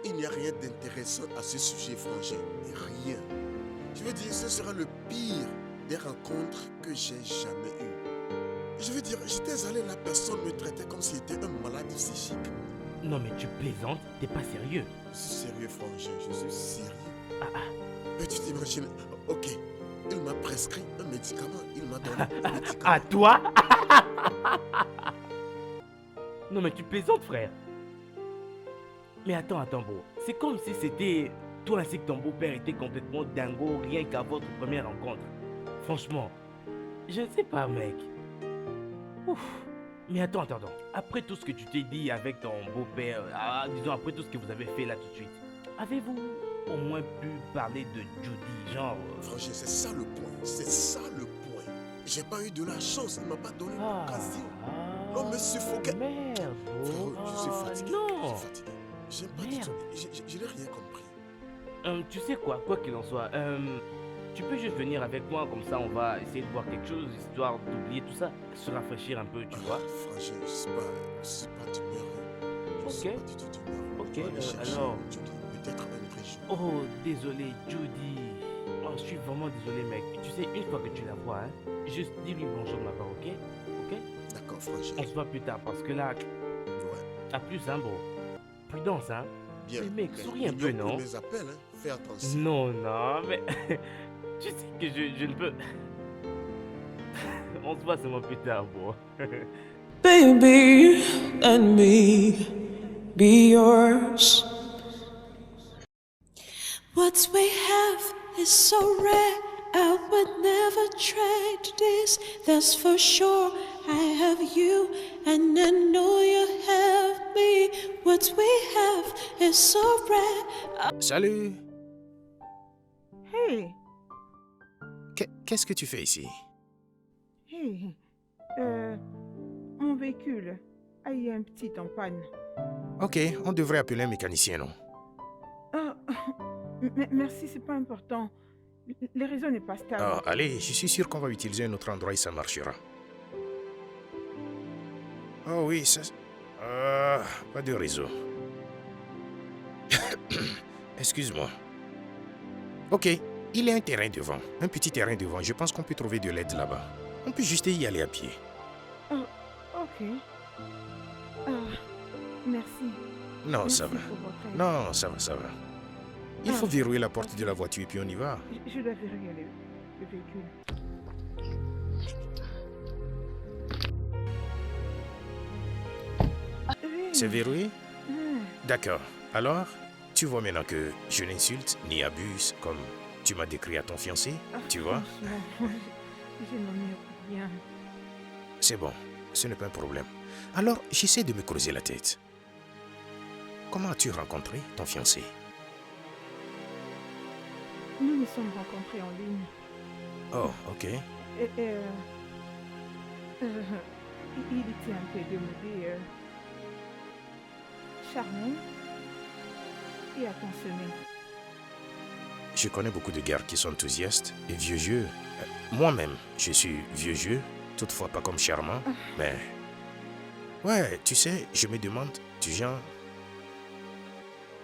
Il n'y a rien d'intéressant à ce sujet, frangin. Rien. Je veux dire, ce sera le pire des rencontres que j'ai jamais eues. Je veux dire, j'étais allé, la personne me traitait comme si c'était un malade psychique. Non mais tu plaisantes, t'es pas sérieux. Je suis sérieux, frangin, je suis sérieux. Ah ah, Mais tu t'imagines, ok, il m'a prescrit un médicament, il m'a donné un médicament. à toi? Non mais tu plaisantes, frère. Mais attends, bro. C'est comme si c'était toi ainsi que ton beau-père était complètement dingo rien qu'à votre première rencontre. Franchement, je ne sais pas, mec. Ouf. Mais attends. Après tout ce que tu t'es dit avec ton beau-père, disons après tout ce que vous avez fait là tout de suite, avez-vous au moins pu parler de Judy, genre... Frangin, c'est ça le point, c'est ça le point. J'ai pas eu de la chance, il m'a pas donné l'occasion. L'homme me suffoquait. Merde, bro. Frérot, je suis fatigué. Non. Je suis fatigué. J'aime pas du Merde. tout. Je n'ai rien compris. Tu sais quoi qu'il en soit, tu peux juste venir avec moi, comme ça on va essayer de voir quelque chose, histoire d'oublier tout ça, se rafraîchir un peu, tu vois. Frangin, je suis pas d'humeur. Je suis Ok. pas du tout d'humeur. Ok, Je vais aller chercher alors. Judy, peut-être un autre jour. Oh, désolé, Judy. Oh, je suis vraiment désolé, mec. Tu sais, une fois que tu la vois, hein, juste dis-lui bonjour de ma part, ok? Ok? D'accord, frangin. On se voit plus tard, parce que là, Ouais, à plus, hein, bro. Prudence, hein. bien. Mais mec, souris un peu, ignore non? plus mes appels, hein. Fais attention. Non, mais... tu sais que je ne peux... On se voit seulement plus tard, bro. Baby and me, be yours. What we have is so rare, I would never trade this, that's for sure. I have you and I know you have me. What we have is so rare. Salut. Hey, Qu'est-ce que tu fais ici? hey, mon véhicule a eu un petit en panne. Ok, on devrait appeler un mécanicien, non? Ah, merci, c'est pas important. Le réseau n'est pas stable. Ah, allez, je suis sûr qu'on va utiliser un autre endroit et ça marchera. Oh oui, ça... pas de réseau. Excuse-moi. Ok, il y a un terrain devant, un petit terrain devant. Je pense qu'on peut trouver de l'aide là-bas. On peut juste y aller à pied. Ok. Ah, merci. Non, Merci ça va. pour votre aide. Non, ça va, ça va. Il faut verrouiller la porte de la voiture et puis on y va. Je dois verrouiller le véhicule. Oui. C'est verrouillé? Ah, D'accord. Alors, tu vois maintenant que je n'insulte ni abuse comme tu m'as décrit à ton fiancé, tu vois? franchement, je n'en ai rien. C'est bon, ce n'est pas un problème. Alors, j'essaie de me creuser la tête. Comment as-tu rencontré ton fiancé? Nous nous sommes rencontrés en ligne. Oh, ok. Il était un peu démodé, charmant et attentionné. Je connais beaucoup de gars qui sont enthousiastes et vieux jeux. Moi-même, je suis vieux jeu, toutefois pas comme charmant, mais... Ouais, tu sais, je me demande du genre...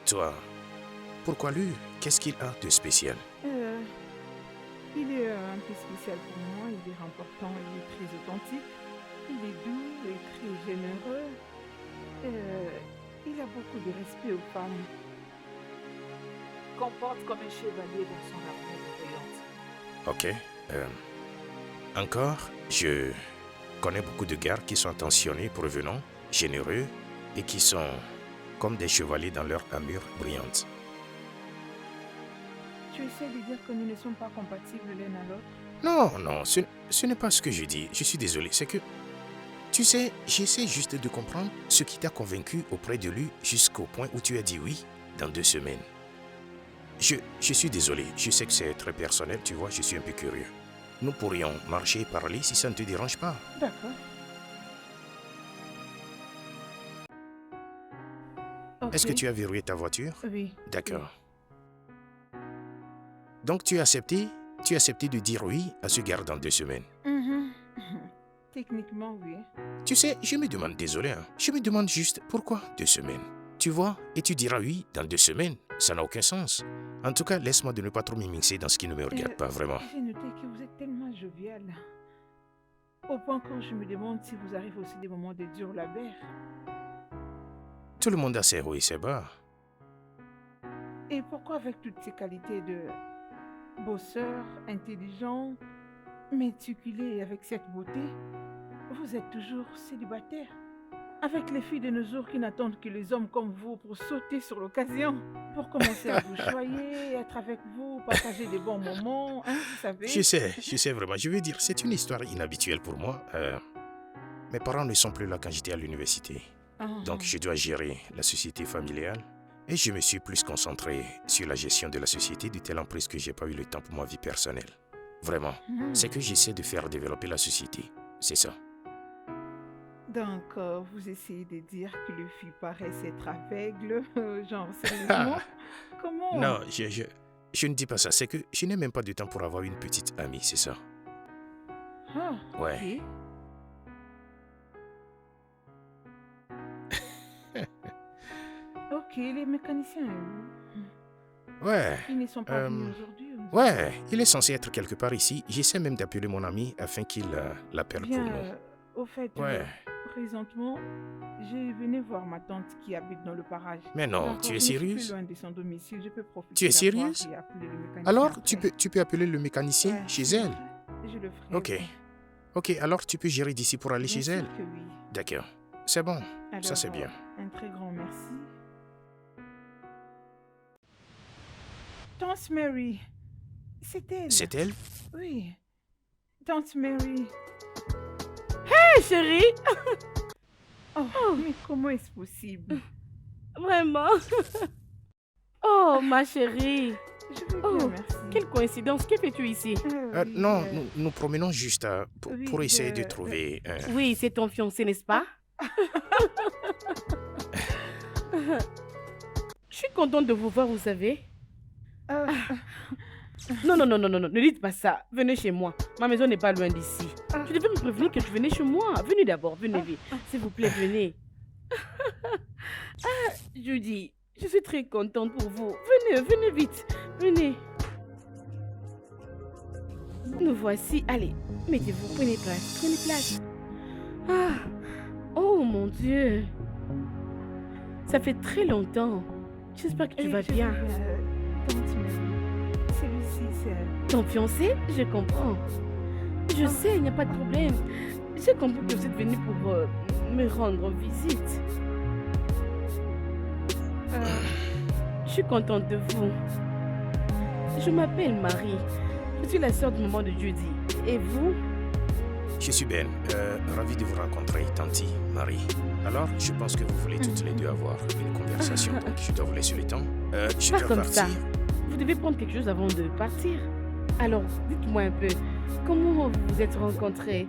Toi, pourquoi lui? Qu'est-ce qu'il a de spécial? Il est un peu spécial pour moi, il est important, il est très authentique, il est doux et très généreux. Il a beaucoup de respect aux femmes. Comporte comme un chevalier dans son armure brillante. Ok. Encore, je connais beaucoup de gars qui sont attentionnés, prévenants, généreux et qui sont comme des chevaliers dans leur armure brillante. Tu essaies de dire que nous ne sommes pas compatibles l'un à l'autre? Non, non, ce n'est pas ce que je dis. Je suis désolé. C'est que, tu sais, j'essaie juste de comprendre ce qui t'a convaincu auprès de lui jusqu'au point où tu as dit oui dans 2 semaines. Je suis désolé. Je sais que c'est très personnel, tu vois, je suis un peu curieux. Nous pourrions marcher et parler si ça ne te dérange pas. D'accord. Est-ce que tu as verrouillé ta voiture? Oui. D'accord. Donc tu as accepté de dire oui à ce gars dans 2 semaines. Techniquement, oui. Tu sais, je me demande, désolé, hein, je me demande juste pourquoi 2 semaines. Tu vois, et tu diras oui dans 2 semaines. Ça n'a aucun sens. En tout cas, laisse-moi de ne pas trop m'immiscer dans ce qui ne me regarde pas vraiment. J'ai noté que vous êtes tellement jovial. Au point que je me demande si vous arrivez aussi des moments de dur labeur. Tout le monde a ses hauts et ses bas. Et pourquoi avec toutes ces qualités de bosseur, intelligent, méticuleux et avec cette beauté, vous êtes toujours célibataire? Avec les filles de nos jours qui n'attendent que les hommes comme vous pour sauter sur l'occasion, pour commencer à vous choyer, être avec vous, partager des bons moments, hein, vous savez. Je sais vraiment. Je veux dire, c'est une histoire inhabituelle pour moi. Mes parents ne sont plus là quand j'étais à l'université. Donc je dois gérer la société familiale. Et je me suis plus concentré sur la gestion de la société de telle emprise que j'ai pas eu le temps pour ma vie personnelle. Vraiment. C'est que j'essaie de faire développer la société. C'est ça. Donc, vous essayez de dire que les filles paraissent être aveugles, genre sérieusement? Comment? Non, je ne dis pas ça. C'est que je n'ai même pas de temps pour avoir une petite amie, c'est ça. Ah, Ouais. ok. Ok, les mécaniciens, Ouais. ils ne sont pas venus aujourd'hui? Ouais, il est censé être quelque part ici. J'essaie même d'appeler mon ami afin qu'il l'appelle pour Bien, nous. au fait, Ouais. présentement, je venais voir ma tante qui habite dans le parage. Mais non, Donc, tu je es ne suis sérieuse? plus loin de son domicile, je peux profiter. Tu es la voir sérieuse? et appeler le mécanicien Alors, après. tu peux appeler le mécanicien Ouais, chez elle? Je le ferai. Ok. Ok, alors tu peux gérer d'ici pour aller Bien chez sûr elle? que oui. D'accord. C'est bon. Ça, Alors, c'est bien. un très grand merci. Tante Mary. C'est elle. C'est elle? Oui. Tante Mary. Hé, chérie! Oh, mais comment est-ce possible? Vraiment? Oh, ma chérie. Je vais bien, Oh, merci. quelle coïncidence. Que fais-tu ici? Oui, Non, nous promenons juste oui, pour essayer de trouver un... Oui, c'est ton fiancé, n'est-ce pas? Je suis contente de vous voir, vous savez. euh, Non, ne dites pas ça. Venez chez moi. Ma maison n'est pas loin d'ici. Tu devais me prévenir que tu venais chez moi. Venez d'abord, venez vite. S'il vous plaît, venez. Judy, je suis très contente pour vous. Venez vite. Venez. Nous voici. Allez, mettez-vous, prenez place. Prenez place. Ah, oh mon Dieu. Ça fait très longtemps. J'espère que tu vas je bien. vais Tante Mary. Celui-ci, c'est... Ton fiancé, je comprends. Je sais, il n'y a pas de problème. J'ai compris que vous êtes venu pour me rendre visite. Je suis contente de vous. Je m'appelle Marie. Je suis la sœur de maman de Judy. Et vous? Je suis Ben, ravi de vous rencontrer, Tanti, Marie. Alors, je pense que vous voulez toutes les deux avoir une conversation, donc je dois vous laisser le temps. Je Pas dois comme partir. ça. Vous devez prendre quelque chose avant de partir. Alors, dites-moi un peu, comment vous vous êtes rencontrés?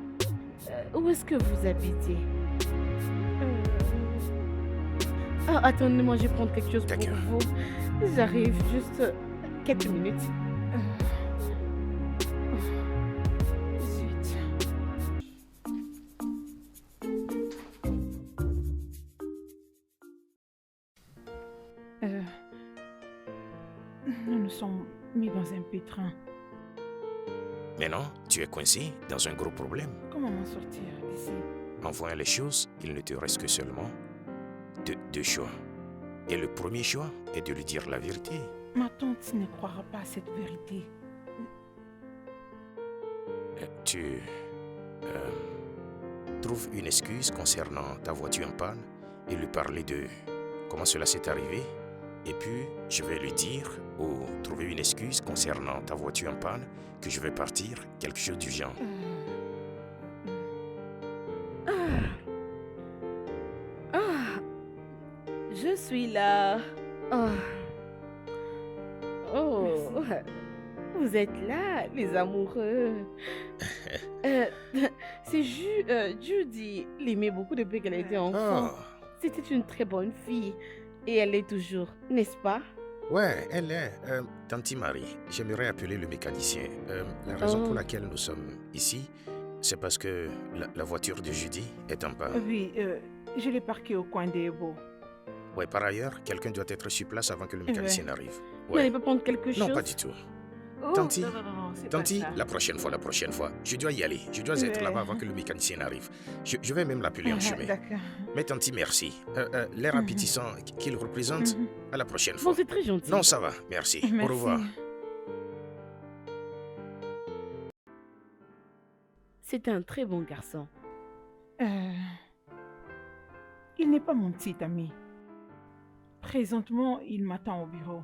Où est-ce que vous habitez? Ah, attendez-moi, je vais prendre quelque chose pour D'accord. vous. J'arrive juste quelques minutes. Zut. Nous nous sommes mis dans un pétrin. Maintenant, tu es coincé dans un gros problème. Comment m'en sortir d'ici? En voyant les choses, il ne te reste que seulement deux choix. Et le premier choix est de lui dire la vérité. Ma tante ne croira pas à cette vérité. Tu trouves une excuse concernant ta voiture en panne et lui parler de comment cela s'est arrivé. Et puis, je vais lui dire ou trouver une excuse concernant ta voiture en panne que je vais partir, quelque chose du genre. Je suis là. Oh. Oh. Vous êtes là, les amoureux. C'est Judy. L'aimait beaucoup depuis qu'elle était enfant. Oh, C'était une très bonne fille. Et elle est toujours, n'est-ce pas? ouais, elle est. Tanti Marie, j'aimerais appeler le mécanicien. La raison Oh. pour laquelle nous sommes ici, c'est parce que la voiture de Judy est en panne. Oui, je l'ai parqué au coin des ébaux. Ouais, par ailleurs, quelqu'un doit être sur place avant que le mécanicien n'arrive. Vous n'allez pas prendre quelque chose? Non, pas du tout. Oh, Tanti, non, c'est pas Tanti, ça. la prochaine fois. Je dois y aller. Je dois être là-bas avant que le mécanicien n'arrive. Je vais même l'appeler en chemin. D'accord. Mais Tanti, merci. L'air appétissant qu'il représente, à la prochaine fois. Bon, c'est très gentil. Non, ça va. Merci. Au Merci. revoir. C'est un très bon garçon. Il n'est pas mon petit ami. Présentement, il m'attend au bureau.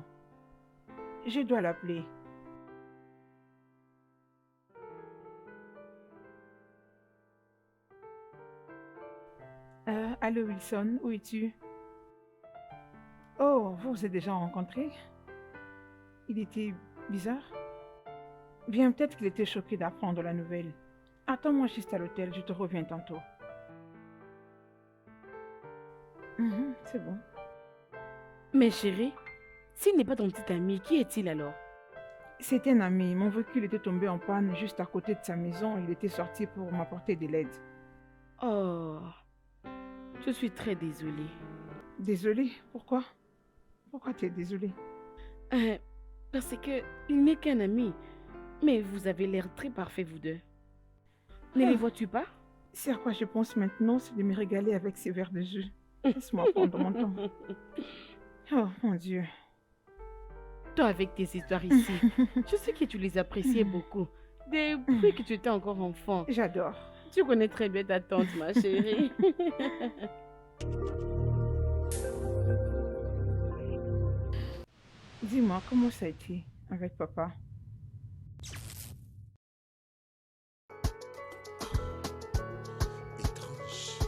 Je dois l'appeler. Allô Wilson, où es-tu? Oh, vous vous êtes déjà rencontrés? Il était bizarre? Bien, peut-être qu'il était choqué d'apprendre la nouvelle. Attends-moi juste à l'hôtel, je te reviens tantôt. C'est bon. Mais chérie, s'il n'est pas ton petit ami, qui est-il alors? C'est un ami. Mon véhicule était tombé en panne juste à côté de sa maison. Il était sorti pour m'apporter de l'aide. Oh, je suis très désolée. Désolée, pourquoi? Pourquoi tu es désolée? Parce que il n'est qu'un ami. Mais vous avez l'air très parfait, vous deux. Ne les vois-tu pas? C'est à quoi je pense maintenant, c'est de me régaler avec ces verres de jus. Laisse-moi prendre mon temps. Oh, mon Dieu. Toi, avec tes histoires ici, je sais que tu les appréciais beaucoup. Depuis que tu étais encore enfant. J'adore. Tu connais très bien ta tante, ma chérie. Dis-moi, comment ça a été? avec papa. Étrange.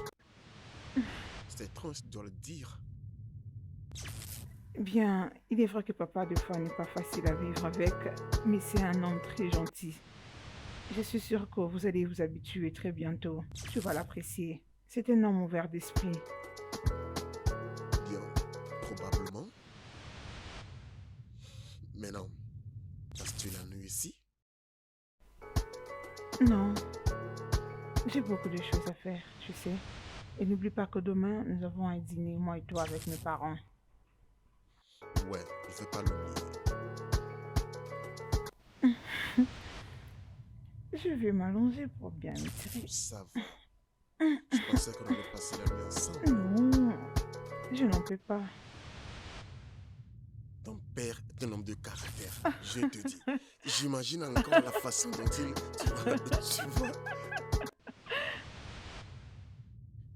C'est étrange, je dois le dire. Bien, il est vrai que papa, des fois, n'est pas facile à vivre avec, mais c'est un homme très gentil. Je suis sûre que vous allez vous habituer très bientôt. Tu vas l'apprécier. C'est un homme ouvert d'esprit. Bien, probablement. Mais non. Passes-tu la nuit ici? Non, j'ai beaucoup de choses à faire, tu sais. Et n'oublie pas que demain, nous avons un dîner, moi et toi, avec mes parents. Ouais, je ne vais pas l'oublier. Je vais m'allonger pour bien me tirer. Ça va. Je pensais qu'on allait passer la nuit ensemble. Non, je n'en peux pas. Ton père est un homme de caractère, je te dis. J'imagine encore la façon dont il... Tu vois?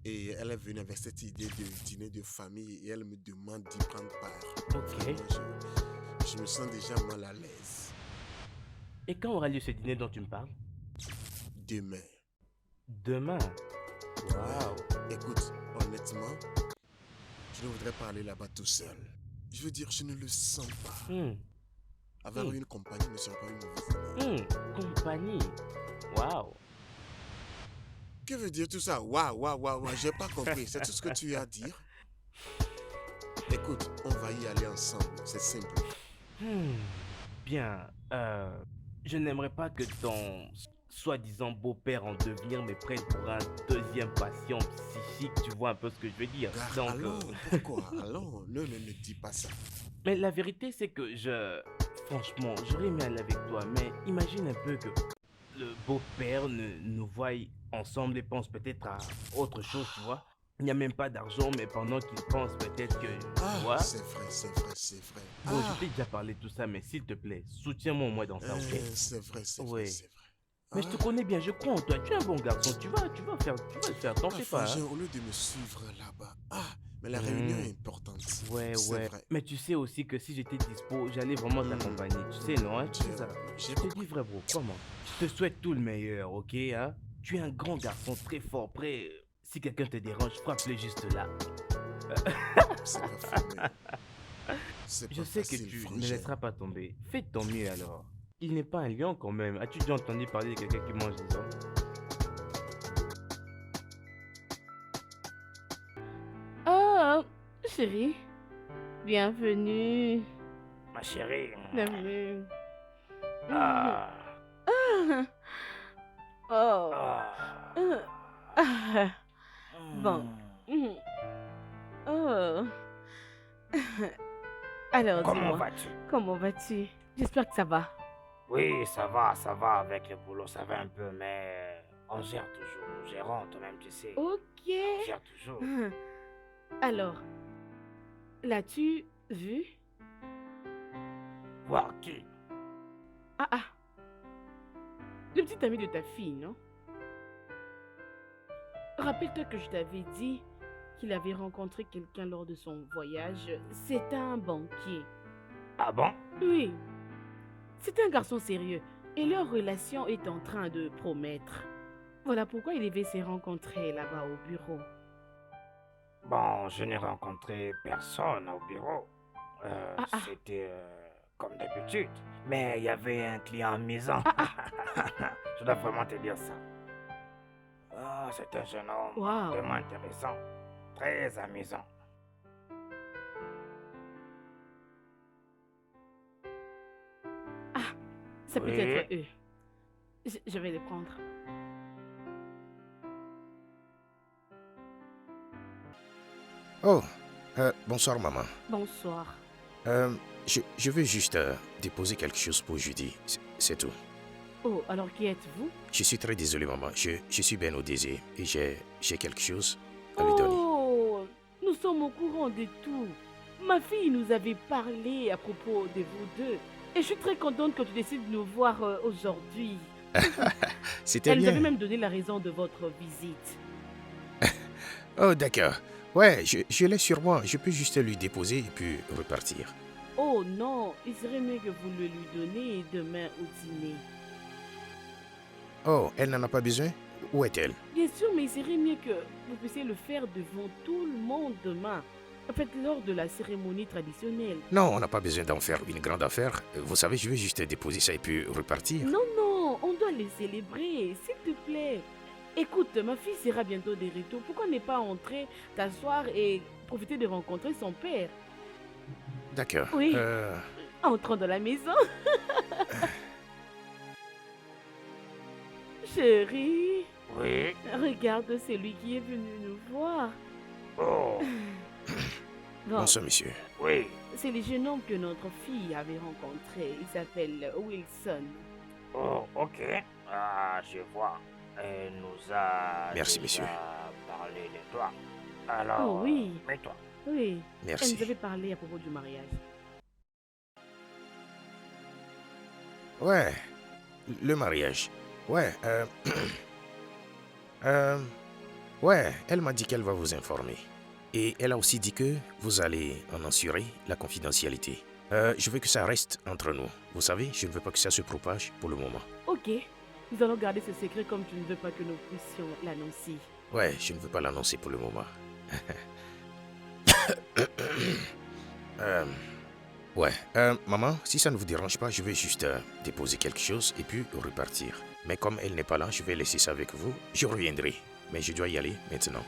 Et elle est venue avec cette idée de dîner de famille et elle me demande d'y prendre part. Ok. Vraiment, je me sens déjà mal à l'aise. Et quand aura lieu ce dîner dont tu me parles? Demain. Demain. Waouh. Écoute, honnêtement, je ne voudrais pas aller là-bas tout seul. Je veux dire, je ne le sens pas. Avoir une compagnie ne serait pas une mauvaise idée. Compagnie. Waouh. Que veut dire tout ça? Waouh, j'ai pas compris. C'est tout ce que tu as à dire? Écoute, on va y aller ensemble, c'est simple. Bien, je n'aimerais pas que ton soi-disant beau-père en devenir me prenne pour un deuxième patient psychique, tu vois un peu ce que je veux dire. Donc, alors, pourquoi? Alors, ne dis pas ça. Mais la vérité, c'est que franchement, j'aurais aimé aller avec toi, mais imagine un peu que le beau-père nous voie ensemble et pense peut-être à autre chose, tu vois. Il n'y a même pas d'argent, mais pendant qu'il pense peut-être que, tu vois. C'est vrai. Bon, je t'ai déjà parlé de tout ça, mais s'il te plaît, soutiens-moi au moins dans ça, ok? C'est vrai. Mais je te connais bien, je crois en toi. Tu es un bon garçon, tu vas le faire, t'en fais pas. Frangin, au lieu de me suivre là-bas. Mais la réunion est importante. Ouais. Vrai. Mais tu sais aussi que si j'étais dispo, j'allais vraiment t'accompagner. Tu sais, non, hein? Tu sais ça. Je te dis vrai, bro, comment? Je te souhaite tout le meilleur, ok, hein? Tu es un grand garçon très fort, prêt. Si quelqu'un te dérange, frappe-le juste là. C'est pas fini. Je sais que tu ne laisseras pas tomber. Fais de ton mieux alors. Il n'est pas un lion quand même. As-tu déjà entendu parler de quelqu'un qui mange des hommes? Oh, chérie. Bienvenue. Ma chérie. Bienvenue. Ah. Oh. Ah. Bon. Oh. Alors, Comment dis-moi, vas-tu? comment vas-tu? J'espère que ça va. Oui, ça va avec le boulot, ça va un peu, mais on gère toujours. Nous gérons toi-même, tu sais. Ok. On gère toujours. Alors, l'as-tu vu? Voir qui? Ah. Le petit ami de ta fille, non? Rappelle-toi que je t'avais dit qu'il avait rencontré quelqu'un lors de son voyage. C'est un banquier. Ah bon? Oui. C'est un garçon sérieux et leur relation est en train de promettre. Voilà pourquoi il devait se rencontrer là-bas au bureau. Bon, je n'ai rencontré personne au bureau. C'était comme d'habitude. Mais il y avait un client amusant. Je dois vraiment te dire ça. C'est un jeune homme vraiment intéressant. Très amusant. Ça peut être eux. Je vais les prendre. Oh, bonsoir maman. Bonsoir. Je veux juste déposer quelque chose pour Judy, c'est tout. Oh, alors qui êtes-vous? Je suis très désolé maman, je suis Ben Odésé et j'ai quelque chose à lui donner. Oh, nous sommes au courant de tout. Ma fille nous avait parlé à propos de vous deux. Et je suis très contente que tu décides de nous voir aujourd'hui. C'était Elle bien. nous avait même donné la raison de votre visite. Oh d'accord. Ouais, je l'ai sur moi. Je peux juste lui déposer et puis repartir. Oh non, il serait mieux que vous le lui donniez demain au dîner. Oh, elle n'en a pas besoin? Où est-elle? Bien sûr, mais il serait mieux que vous puissiez le faire devant tout le monde demain. En fait, lors de la cérémonie traditionnelle. Non, on n'a pas besoin d'en faire une grande affaire. Vous savez, je vais juste déposer ça et puis repartir. Non, non, on doit les célébrer, s'il te plaît. Écoute, ma fille sera bientôt de retour. Pourquoi ne pas entrer, t'asseoir et profiter de rencontrer son père? D'accord. Oui. Entrons dans la maison. Chérie, Oui. regarde celui qui est venu nous voir. Oh, Bon, Bonsoir, monsieur. oui. c'est le jeune homme que notre fille avait rencontré. Il s'appelle Wilson. Oh, ok. Ah, je vois. Elle nous a Merci, déjà monsieur. parlé de toi. Alors, Oh, oui. mets-toi. Oui, elle Merci. nous avait parlé à propos du mariage. Ouais, le mariage. Ouais, ouais, elle m'a dit qu'elle va vous informer. Et elle a aussi dit que vous allez en assurer la confidentialité. Je veux que ça reste entre nous. Vous savez, je ne veux pas que ça se propage pour le moment. Ok, nous allons garder ce secret comme tu ne veux pas que nous puissions l'annoncer. Ouais, je ne veux pas l'annoncer pour le moment. Ouais, maman, si ça ne vous dérange pas, je vais juste déposer quelque chose et puis repartir. Mais comme elle n'est pas là, je vais laisser ça avec vous. Je reviendrai. Mais je dois y aller maintenant.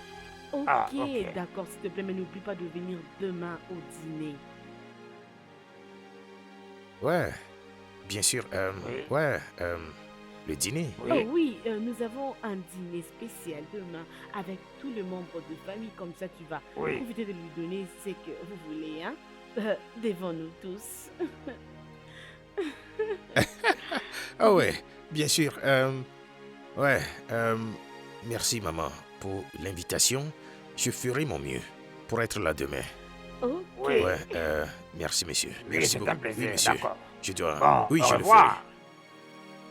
Ok, Ah, ok. d'accord, s'il te plaît, mais n'oublie pas de venir demain au dîner. Ouais, bien sûr. Oui. Ouais, le dîner. Oui. Oh oui, nous avons un dîner spécial demain avec tous les membres de famille. Comme ça, tu vas Oui. profiter de lui donner ce que vous voulez, hein, devant nous tous. Ah ouais, bien sûr. Ouais, merci maman pour l'invitation. Je ferai mon mieux pour être là demain. Ok. Oui. Ouais, merci monsieur. Oui, Merci c'est beaucoup. un plaisir. Oui, monsieur. D'accord. Je dois. Bon, oui, au je le revoir. ferai.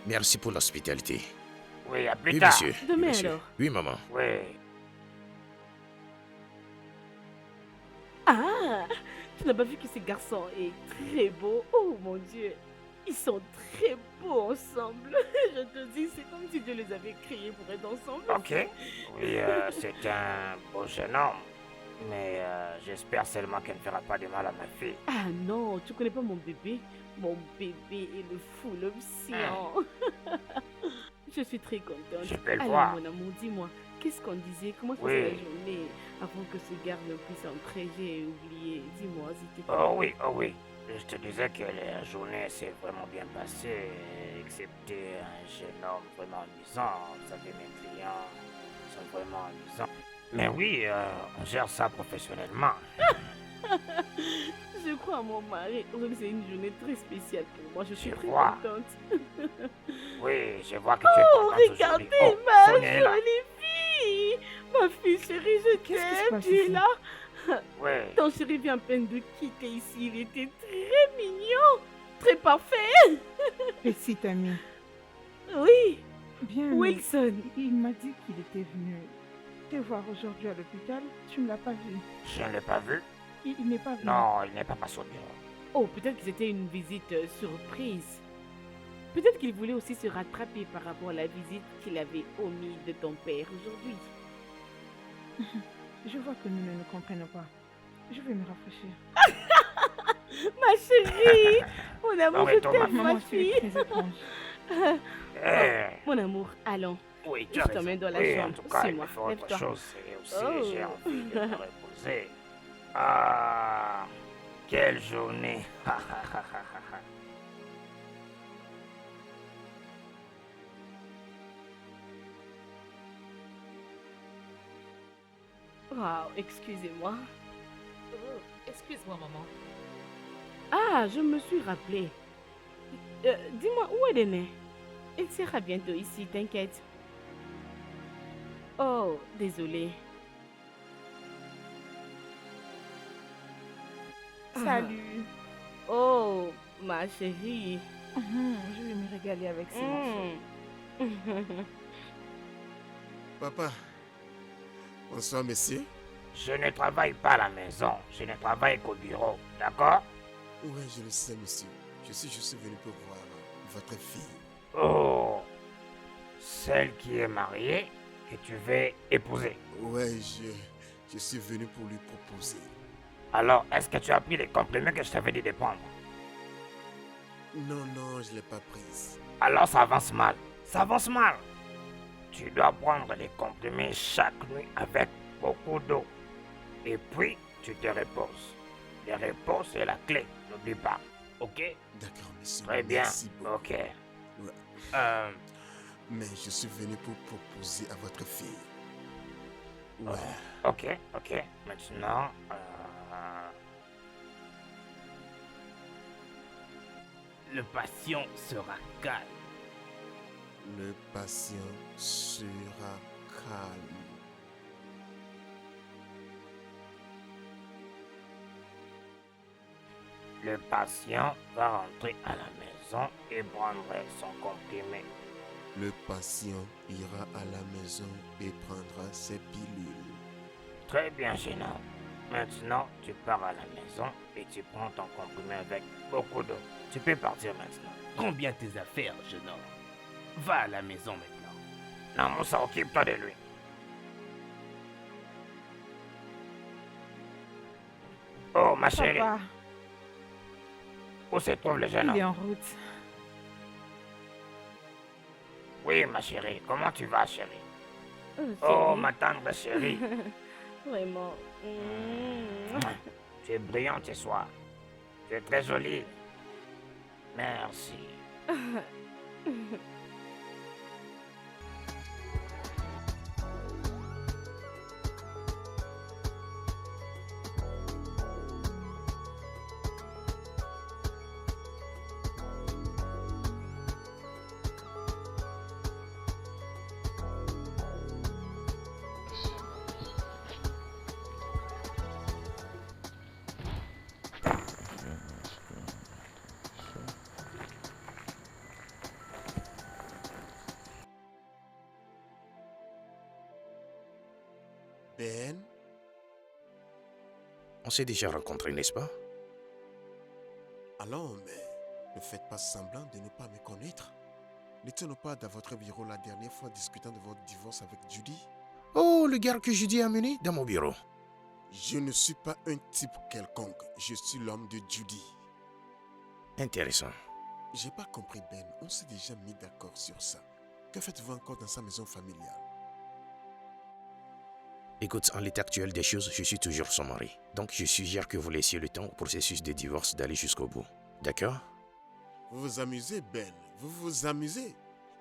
Merci pour l'hospitalité. Oui, à plus Oui, tard. monsieur. Oui, Demain, monsieur. alors. Oui, maman. Oui. Ah, tu n'as pas vu que ce garçon est très beau. Oh mon Dieu, ils sont très beaux ensemble. Je te dis, c'est comme si Dieu les avait créés pour être ensemble. Ok. Oui, c'est un beau jeune homme. Mais j'espère seulement qu'elle ne fera pas de mal à ma fille. Ah non, tu connais pas mon bébé? Mon bébé est le fou, l'obscient. Je suis très contente. Je peux le Alors, voir. mon amour, dis-moi, qu'est-ce qu'on disait? Comment se Oui. passait la journée avant que ce gars ne puisse entrer? J'ai oublié. Dis-moi, s'il te plaît. Oh oui, oh oui. Je te disais que la journée s'est vraiment bien passée, excepté un jeune homme vraiment amusant. Vous savez, mes clients sont vraiment amusants. Mais oui, on gère ça professionnellement. Je crois à mon mari. Aujourd'hui, c'est une journée très spéciale pour moi. Je suis Je très vois. contente. Oui, je vois que tu es Oh, contente aujourd'hui. regardez Oh, ma Sonia est là. jolie fille. Ma fille chérie, je Qu'est-ce qui se t'aime. passe Tu es ici? là? Oui. Ton chéri vient à peine de quitter ici. Il était très mignon. Très parfait. Petite amie. Oui, Bien, mais Wilson. il m'a dit qu'il était venu te voir aujourd'hui à l'hôpital. Tu ne l'as pas vu. Je ne l'ai pas vu. Il n'est pas venu. Non, il n'est pas passé au bureau. Oh, peut-être que c'était une visite surprise. Peut-être qu'il voulait aussi se rattraper par rapport à la visite qu'il avait omise de ton père aujourd'hui. Je vois que nous ne nous comprenons pas. Je vais me rafraîchir. Ma chérie, mon amour, Non, mais je Thomas. t'aime, ma Maman, tu es fille. très étrange. Eh, Mon amour, allons. oui, tu je as raison. t'emmène dans la Oui, en chambre. tout cas, C'est il moi. me faut autre Lève-toi. chose. Et aussi, Oh. j'ai envie de me reposer. Ah, quelle journée. Wow, excusez-moi. Oh, excuse-moi, maman. Ah, je me suis rappelé. Dis-moi, où est Dené? Il sera bientôt ici, t'inquiète. Oh, désolé. Salut. Oh, ma chérie. Je vais me régaler avec ces morceaux. Papa. Bonsoir, messieurs. Je ne travaille pas à la maison. Je ne travaille qu'au bureau. D'accord? Oui, je le sais, monsieur. Je suis juste venu pour voir votre fille. Oh, celle qui est mariée que tu veux épouser. Ouais, je suis venu pour lui proposer. Alors, est-ce que tu as pris les comprimés que je t'avais dit de prendre? Non, non, je ne l'ai pas prise. Alors ça avance mal. Ça avance mal. Tu dois prendre les comprimés chaque nuit avec beaucoup d'eau. Et puis, tu te reposes. Le repos, c'est la clé. N'oublie pas. Ok? D'accord, monsieur. Très bien. Merci beaucoup. Ok. Ouais. Mais je suis venu pour proposer à votre fille. Ouais. Ok. Maintenant, Le patient sera calme. Le patient sera calme. le patient va rentrer à la maison et prendre son comprimé. Le patient ira à la maison et prendra ses pilules. Très bien, jeune homme. Maintenant, tu pars à la maison et tu prends ton comprimé avec beaucoup d'eau. Tu peux partir maintenant. Prends bien tes affaires, jeune homme. Va à la maison maintenant. Non, Moussa, occupe-toi de lui. Oh, ma chérie, Papa, où se trouve le jeune il est homme? en route. Oui, ma chérie, comment tu vas, chérie? Oh, chérie. ma tendre chérie. Vraiment. Tu es brillante ce soir. Tu es très jolie. Merci. Ben, On s'est déjà rencontrés, n'est-ce pas? allons, mais ne faites pas semblant de ne pas me connaître. N'étions-nous pas dans votre bureau la dernière fois discutant de votre divorce avec Judy? Oh, le gars que Judy a amené dans mon bureau. Je ne suis pas un type quelconque. Je suis l'homme de Judy. Intéressant. J'ai pas compris, Ben. On s'est déjà mis d'accord sur ça. Que faites-vous encore dans sa maison familiale? Écoute, en l'état actuel des choses, je suis toujours son mari. Donc, je suggère que vous laissiez le temps au processus de divorce d'aller jusqu'au bout. D'accord? Vous vous amusez, Ben. Vous vous amusez.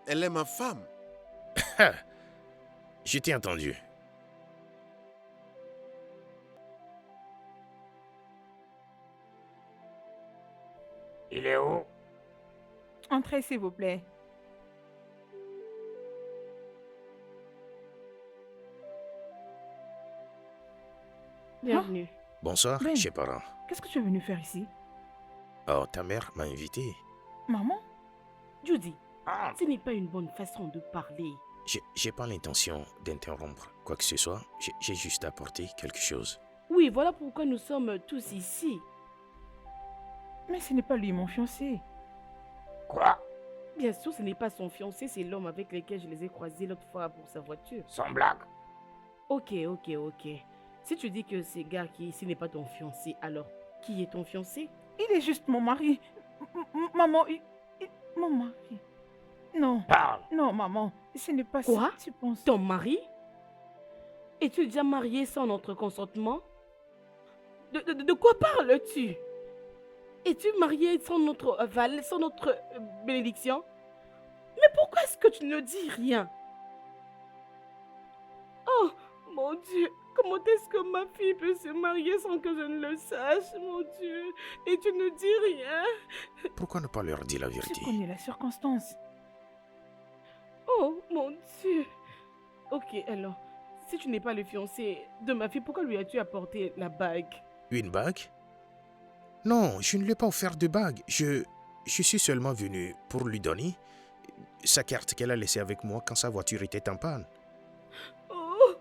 Elle est ma femme. Je t'ai entendu. Il est où? Entrez, s'il vous plaît. Bienvenue. Bonsoir, Ben. chers parents. Qu'est-ce que tu es venu faire ici? Oh, ta mère m'a invité. Maman? Judy, Ah, ce n'est pas une bonne façon de parler. J'ai pas l'intention d'interrompre quoi que ce soit. J'ai juste apporté quelque chose. Oui, voilà pourquoi nous sommes tous ici. Mais ce n'est pas lui, mon fiancé. quoi? Bien sûr, ce n'est pas son fiancé, c'est l'homme avec lequel je les ai croisés l'autre fois pour sa voiture. Sans blague. Ok. Si tu dis que ce gars qui ici n'est pas ton fiancé, alors qui est ton fiancé? Il est juste mon mari. Maman, mon mari. Non, Parle. non, maman. Ce n'est pas Quoi? ça, tu penses. Ton mari? Es-tu déjà marié sans notre consentement? De quoi parles-tu? Es-tu marié sans notre aval, sans notre bénédiction? Mais pourquoi est-ce que tu ne dis rien? Oh, mon Dieu, comment est-ce que ma fille peut se marier sans que je ne le sache, mon Dieu? Et tu ne dis rien? Pourquoi ne pas leur dire la Tu vérité? connais la circonstance. Oh, mon Dieu. Ok, alors, si tu n'es pas le fiancé de ma fille, pourquoi lui as-tu apporté la bague? Une bague? Non, je ne lui ai pas offert de bague. Je suis seulement venu pour lui donner sa carte qu'elle a laissée avec moi quand sa voiture était en panne. Oh.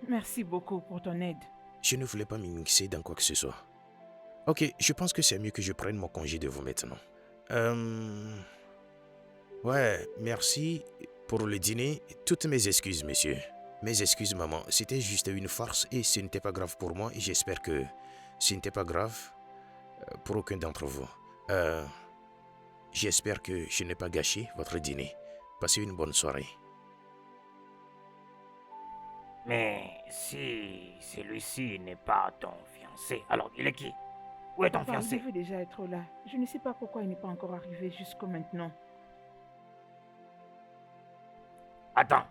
Merci beaucoup pour ton aide. Je ne voulais pas m'immiscer dans quoi que ce soit. Ok, je pense que c'est mieux que je prenne mon congé de vous maintenant. Ouais, merci pour le dîner. Toutes mes excuses, monsieur. Mes excuses, maman. C'était juste une farce et ce n'était pas grave pour moi. Et j'espère que ce n'était pas grave pour aucun d'entre vous. J'espère que je n'ai pas gâché votre dîner. Passez une bonne soirée. Mais si celui-ci n'est pas ton fiancé, alors il est qui? Où est ton Papa, fiancé? il devait déjà être là. Je ne sais pas pourquoi il n'est pas encore arrivé jusqu'à maintenant. Attends.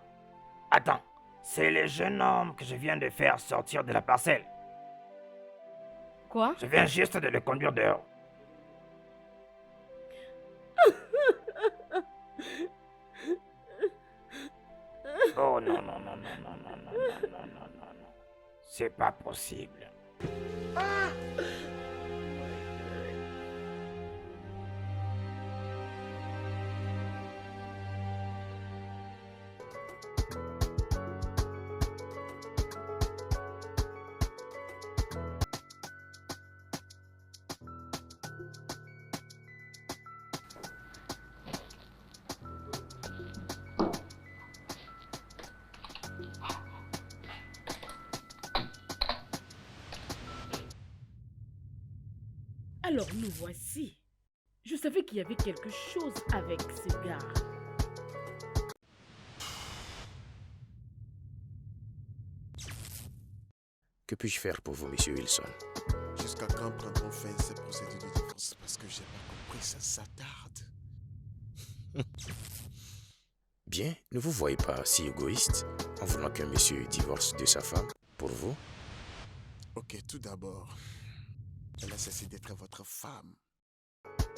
C'est le jeune homme que je viens de faire sortir de la parcelle. Quoi? Je viens juste de le conduire dehors. Oh non. C'est pas possible. Alors nous voici. Je savais qu'il y avait quelque chose avec ce gars. Que puis-je faire pour vous, monsieur Wilson? Jusqu'à quand prendront fin ces procédures de divorce? Parce que j'ai pas compris, ça tarde. Bien, ne vous voyez pas si égoïste en voulant qu'un monsieur divorce de sa femme pour vous? Ok, tout d'abord, elle a cessé d'être votre femme.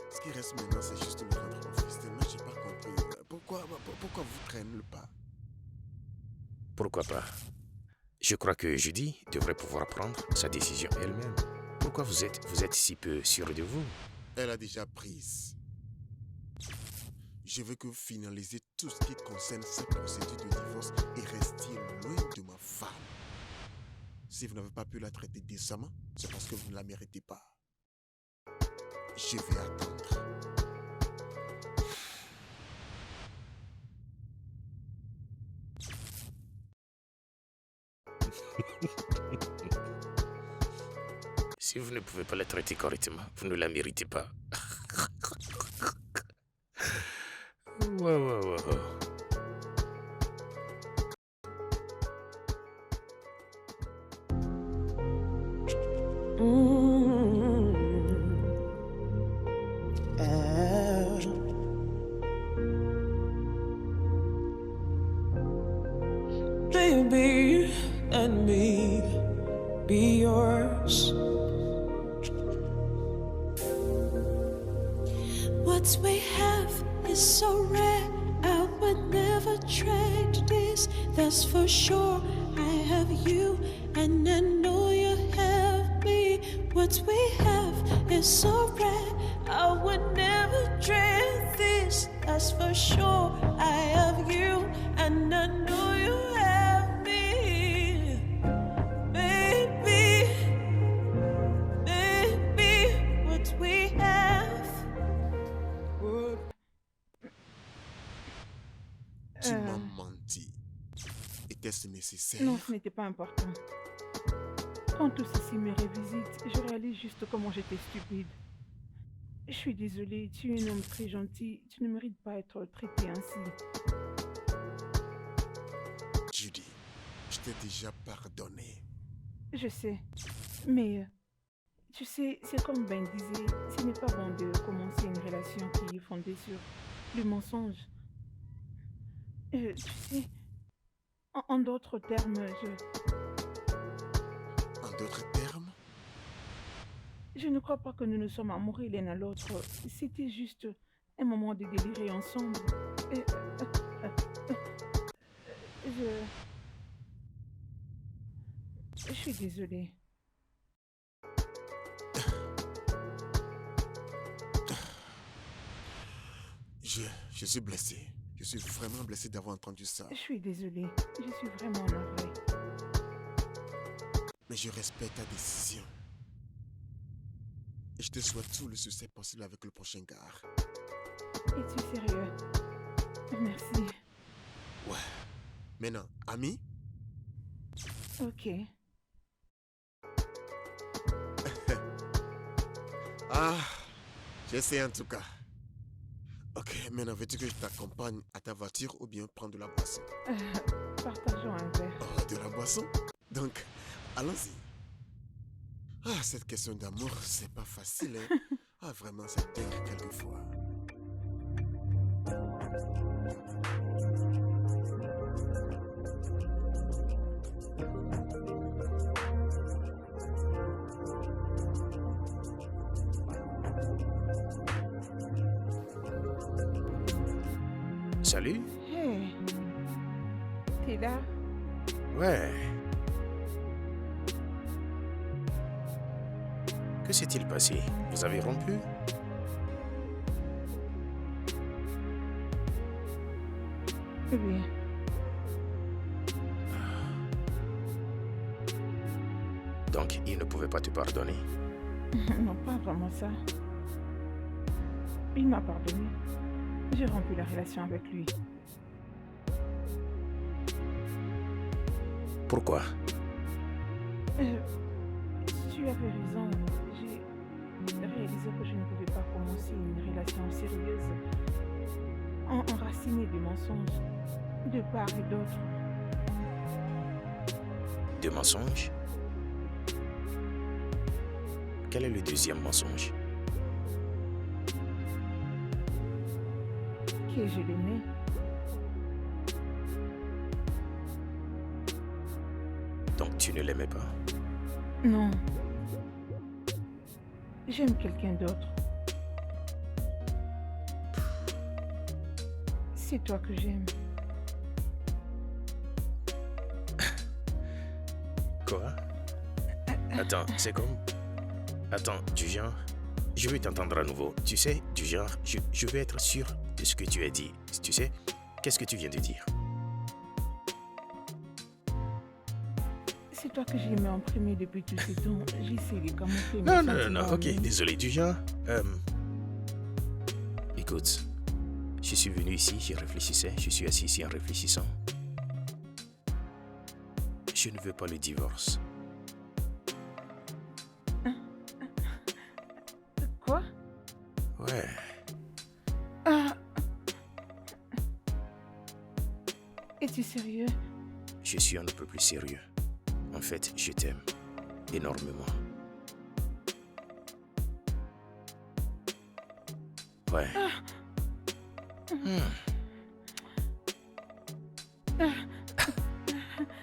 Ce qui reste maintenant, c'est juste me rendre mon fils. Mais j'ai pas compris. Pourquoi vous traînez le pas? Pourquoi pas? Je crois que Judy devrait pouvoir prendre sa décision elle-même. Pourquoi vous êtes si peu sûr de vous? Elle a déjà prise. Je veux que vous finalisez tout ce qui concerne cette procédure de divorce et restiez loin de ma femme. Si vous n'avez pas pu la traiter décemment, c'est parce que vous ne la méritez pas. Je vais attendre. Si vous ne pouvez pas la traiter correctement, vous ne la méritez pas. Ouais. Baby, and me be yours. What we have is so rare, I would never trade this. That's for sure. I have you, and I know you have me. What we have is so rare, I would never trade this. That's for sure. I have you, and I know you have me. Baby, what we have. Tu m'as menti. Était-ce nécessaire? Non, ce n'était pas important. Quand tout ceci me revisite, je réalise juste comment j'étais stupide. Je suis désolée, tu es un homme très gentil. Tu ne mérites pas être traité ainsi. Judy, je t'ai déjà pardonné. Je sais, mais tu sais, c'est comme Ben disait, ce n'est pas bon de commencer une relation qui est fondée sur le mensonge. Tu sais, en d'autres termes, En d'autres termes, je ne crois pas que nous nous sommes amoureux l'un à l'autre. C'était juste un moment de délirer ensemble. Je suis désolée. je suis blessé. Je suis vraiment blessé d'avoir entendu ça. Je suis désolée. Je suis vraiment navrée. Mais je respecte ta décision. Et je te souhaite tout le succès possible avec le prochain gars. Es-tu sérieux? Merci. Ouais. Maintenant, ami? Ok. Ah, j'essaie en tout cas. Ok, maintenant veux-tu que je t'accompagne à ta voiture ou bien prendre de la boisson? Partageons un verre. Oh, de la boisson? Donc, allons-y. Ah, cette question d'amour, c'est pas facile, hein? Ah, vraiment, c'est dingue quelquefois. Salut? Hey, t'es là? Ouais. Que s'est-il passé? Vous avez rompu? Oui. Donc, il ne pouvait pas te pardonner? Non, pas vraiment ça. Il m'a pardonné. J'ai rompu la relation avec lui. Pourquoi? Tu avais raison. J'ai réalisé que je ne pouvais pas commencer une relation sérieuse enracinée des mensonges de part et d'autre. De mensonges? Quel est le deuxième mensonge? Que je l'aimais. Donc tu ne l'aimais pas? Non. J'aime quelqu'un d'autre. C'est toi que j'aime. Quoi? Attends, c'est comme... Attends, du genre... Je veux t'entendre à nouveau. Tu sais, du genre, je veux être sûr de ce que tu as dit. Tu sais, qu'est-ce que tu viens de dire? C'est toi que j'aimais en premier depuis tout ce temps. J'essaie de commencer. Non, ok, désolé, du genre... Écoute, je suis venu ici, je réfléchissais, je suis assis ici en réfléchissant. Je ne veux pas le divorce. Quoi? Ouais. Es-tu sérieux? Je suis un peu plus sérieux. En fait, je t'aime énormément. Ouais.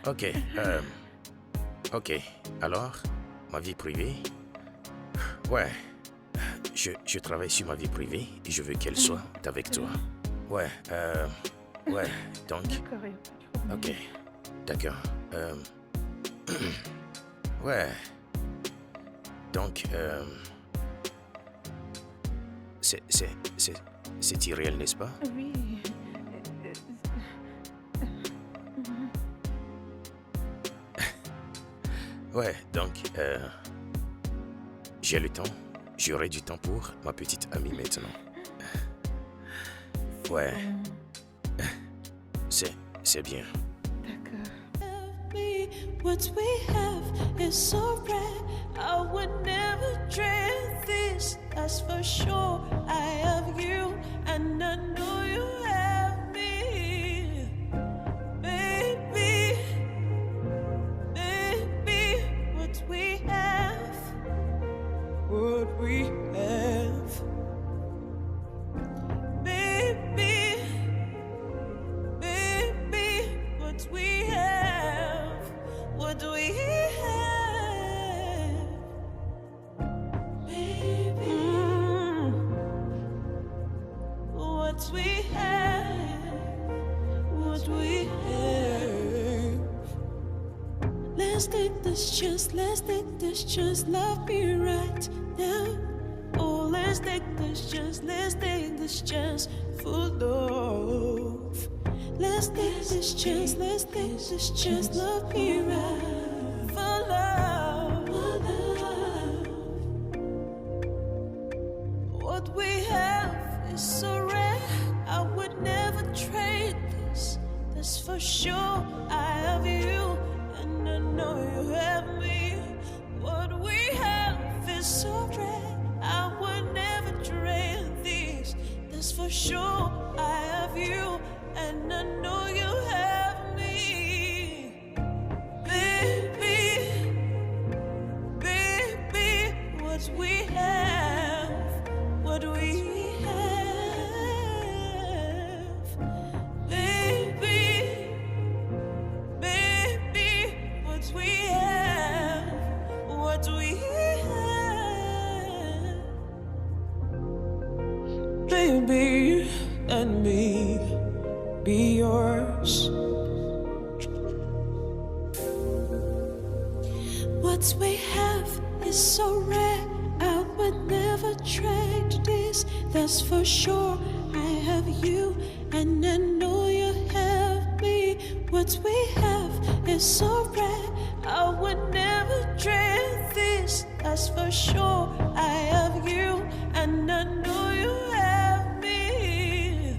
Ok. Ok. Alors, ma vie privée? Ouais. Je travaille sur ma vie privée et je veux qu'elle soit avec toi. Ouais. Ouais. Donc. Ok. D'accord. Ouais. Donc, c'est irréel, n'est-ce pas? Oui. Ouais, donc, j'ai le temps. J'aurai du temps pour ma petite amie maintenant. Ouais. C'est bien. What we have is so rare. I would never dream this. That's for sure. I have you, and I know you have me, baby. Baby, what we have, what we have, baby. Baby, what we have. What do we have, baby? What we have, what we have. Let's take this chance, let's take this chance. Love me right now. Oh, let's take this chance, let's take this chance for love. Let's take this chance, let's take this chance. Love me right for love. What we have is so rare, I would never trade this. That's for sure. I have you, and I know you have me. What we have is so rare, I would never trade this. That's for sure. I have you, and I know you have me. Baby, baby, what we have, what we have. Baby, baby, what we have, what we have. Baby and me, be yours. What we have is so rare, I would never trade this. That's for sure. I have you, and I know you have me. What we have is so rare, I would never trade this. That's for sure. I have you, and I know you have me.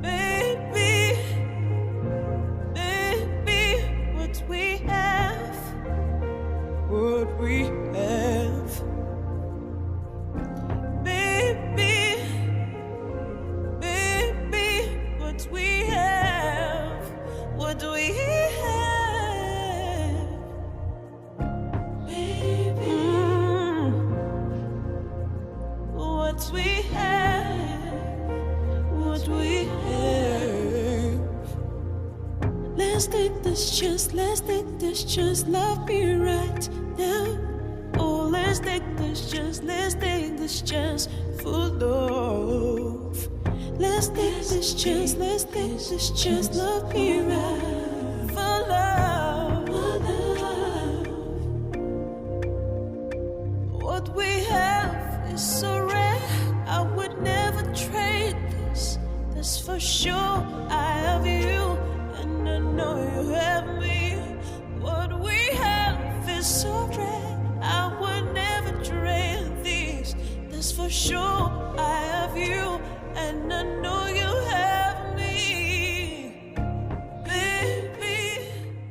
Baby, baby, what we have, what we have. Baby, baby, what we have, what we have. Baby, what we have, what we have. Let's take this chance, let's take this chance, love me right now. Oh, let's take this chance, let's take this chance for love. Let's take this chance, let's take this chance, love me right for love. What we have is so rare, I would never trade this. That's for sure. I have you, and I know you have me. What we have is so rare, I would never trade this. That's for sure.